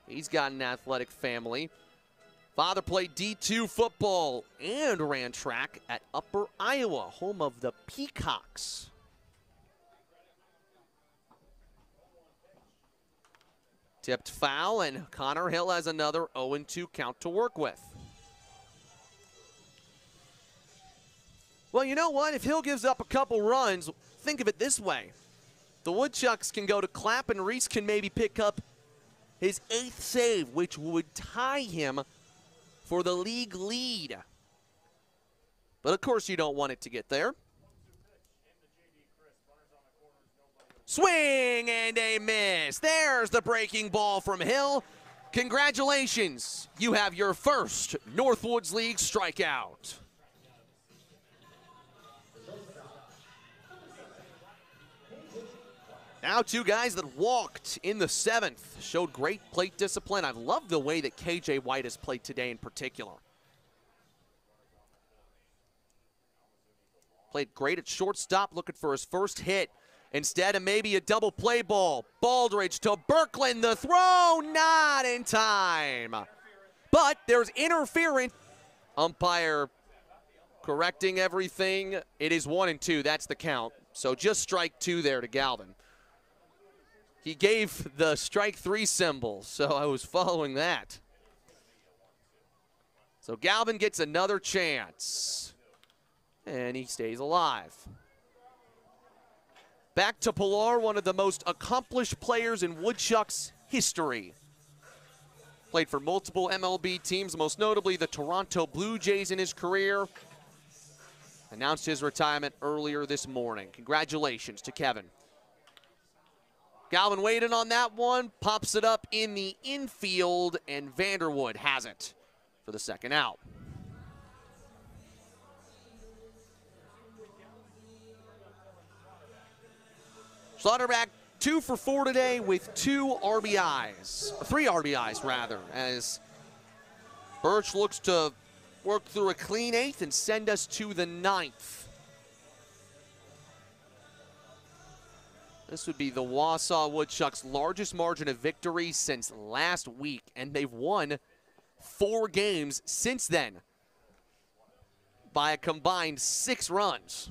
He's got an athletic family. Father played D2 football and ran track at Upper Iowa, home of the Peacocks. Tipped foul, and Connor Hill has another 0-2 count to work with. Well, you know what? If Hill gives up a couple runs, think of it this way. The Woodchucks can go to Clapp, and Reese can maybe pick up his 8th save, which would tie him for the league lead. But of course you don't want it to get there. Swing and a miss. There's the breaking ball from Hill. Congratulations, you have your first Northwoods League strikeout. Now 2 guys that walked in the 7th, showed great plate discipline. I love the way that KJ White has played today in particular. Played great at shortstop, looking for his first hit. Instead of maybe a double play ball, Baldridge to Birkland, the throw, not in time. But there's interference. Umpire correcting everything. It is 1-2, that's the count. So just strike 2 there to Galvin. He gave the strike 3 symbol, so I was following that. So Galvin gets another chance, and he stays alive. Back to Pilar, one of the most accomplished players in Woodchucks history. Played for multiple MLB teams, most notably the Toronto Blue Jays in his career. Announced his retirement earlier this morning. Congratulations to Kevin. Galvin waited on that one, pops it up in the infield, and Vanderwood has it for the second out. Slaughterback 2 for 4 today with 2 RBIs, 3 RBIs rather, as Birch looks to work through a clean 8th and send us to the 9th. This would be the Wausau Woodchucks' largest margin of victory since last week, and they've won 4 games since then by a combined 6 runs.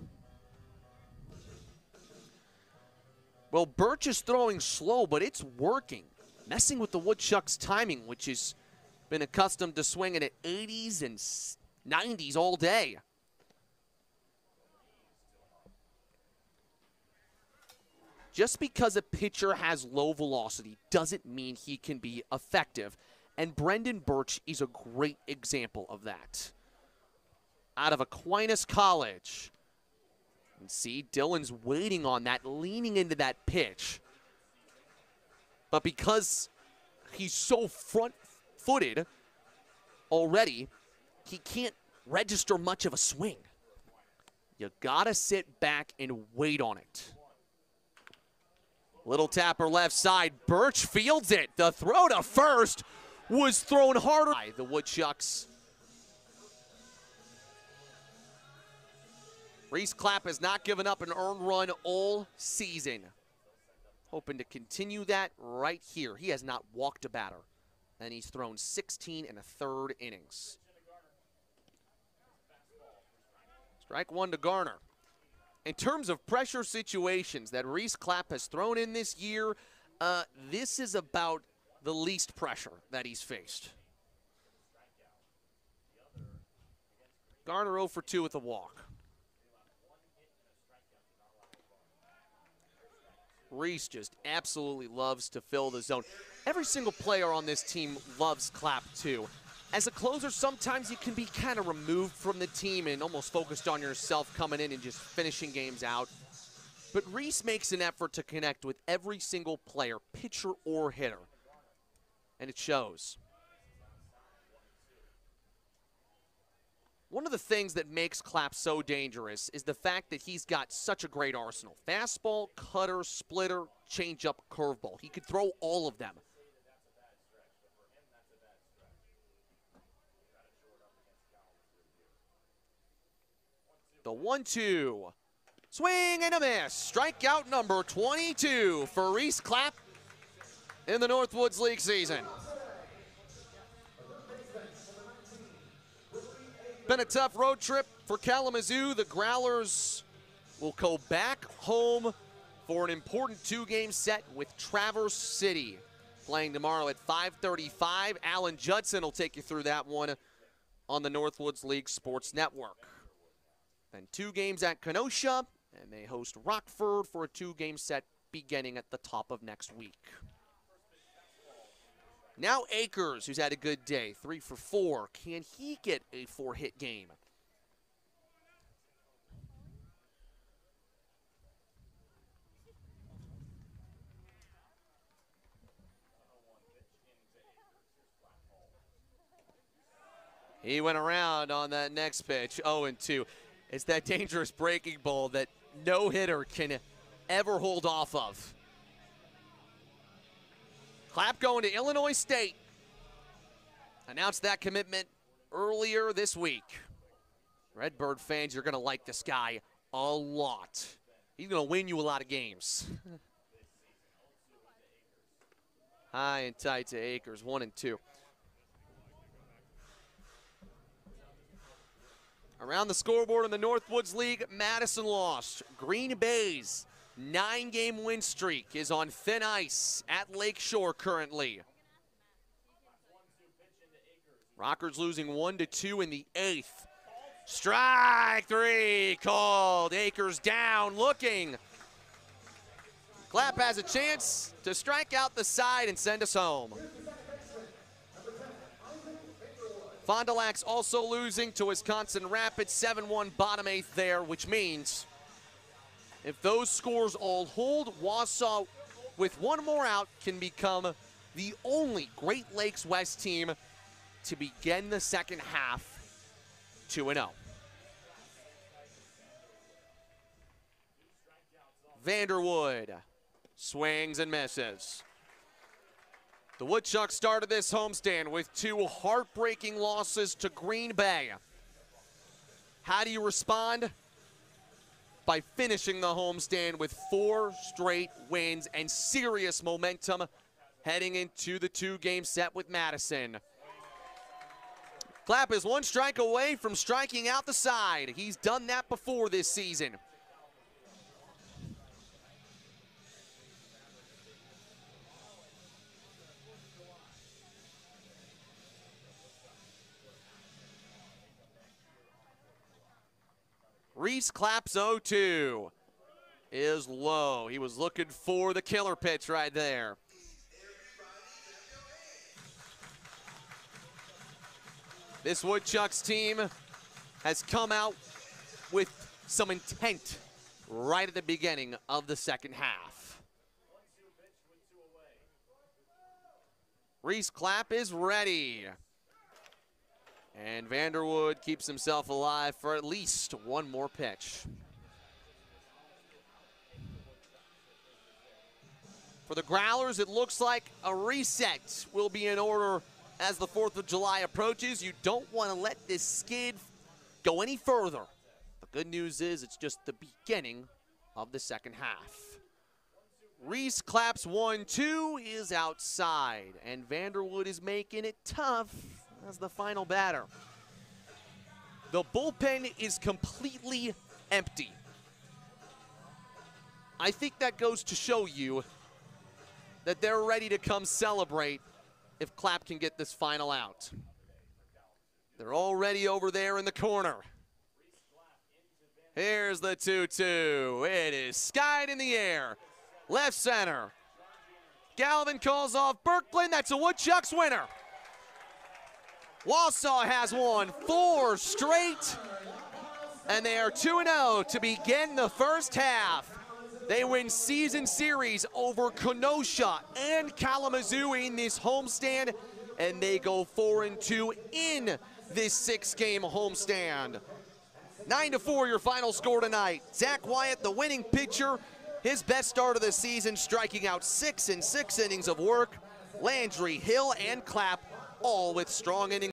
Well, Birch is throwing slow, but it's working, messing with the Woodchucks' timing, which has been accustomed to swinging at 80s and 90s all day. Just because a pitcher has low velocity doesn't mean he can be effective. And Brendan Birch is a great example of that. Out of Aquinas College. And see, Dylan's waiting on that, leaning into that pitch. But because he's so front-footed already, he can't register much of a swing. You gotta sit back and wait on it. Little tapper left side. Birch fields it. The throw to first was thrown harder by the Woodchucks. Reese Clapp has not given up an earned run all season. Hoping to continue that right here. He has not walked a batter, and he's thrown 16 1/3 innings. Strike 1 to Garner. In terms of pressure situations that Reese Clapp has thrown in this year, this is about the least pressure that he's faced. Garner 0 for 2 with a walk. Reese just absolutely loves to fill the zone. Every single player on this team loves Clapp too. As a closer, sometimes you can be kind of removed from the team and almost focused on yourself coming in and just finishing games out. But Reese makes an effort to connect with every single player, pitcher or hitter. And it shows. One of the things that makes Clapp so dangerous is the fact that he's got such a great arsenal. Fastball, cutter, splitter, changeup, curveball. He could throw all of them. The 1-2. Swing and a miss. Strikeout number 22 for Reese Clapp in the Northwoods League season. Been a tough road trip for Kalamazoo. The Growlers will go back home for an important two-game set with Traverse City, playing tomorrow at 5:35. Alan Judson will take you through that one on the Northwoods League Sports Network. Then 2 games at Kenosha, and they host Rockford for a 2-game set beginning at the top of next week. Now Akers, who's had a good day, 3 for 4. Can he get a 4-hit game? He went around on that next pitch, 0-2. It's that dangerous breaking ball that no hitter can ever hold off of. Clapp going to Illinois State. Announced that commitment earlier this week. Redbird fans, you're going to like this guy a lot. He's going to win you a lot of games. High and tight to Akers, 1-2. Around the scoreboard in the Northwoods League, Madison lost. Green Bay's 9-game win streak is on thin ice at Lakeshore currently. Rockers losing 1-2 in the 8th. Strike 3 called. Akers down looking. Clapp has a chance to strike out the side and send us home. Fond du Lac's also losing to Wisconsin Rapids, 7-1 bottom 8th there, which means if those scores all hold, Wausau, with one more out, can become the only Great Lakes West team to begin the second half 2-0. Vanderwood swings and misses. The Woodchucks started this homestand with 2 heartbreaking losses to Green Bay. How do you respond? By finishing the homestand with 4 straight wins and serious momentum heading into the 2-game set with Madison. Clapp is 1 strike away from striking out the side. He's done that before this season. Reese Clapp's 0-2 is low. He was looking for the killer pitch right there. This Woodchucks team has come out with some intent right at the beginning of the second half. Reese Clapp is ready. And Vanderwood keeps himself alive for at least 1 more pitch. For the Growlers, it looks like a reset will be in order as the 4th of July approaches. You don't want to let this skid go any further. The good news is it's just the beginning of the second half. Reese Clapp's 1-2 is outside, and Vanderwood is making it tough as the final batter. The bullpen is completely empty. I think that goes to show you that they're ready to come celebrate if Clapp can get this final out. They're already over there in the corner. Here's the 2-2. It is skied in the air. Left center. Galvin calls off Berkland. That's a Woodchucks winner. Wausau has won 4 straight, and they are 2-0 to begin the first half. They win season series over Kenosha and Kalamazoo in this homestand, and they go 4-2 in this 6-game homestand. 9-4 your final score tonight. Zach Wyatt, the winning pitcher, his best start of the season, striking out 6 in 6 innings of work. Landry, Hill, and Clapp, all with strong innings.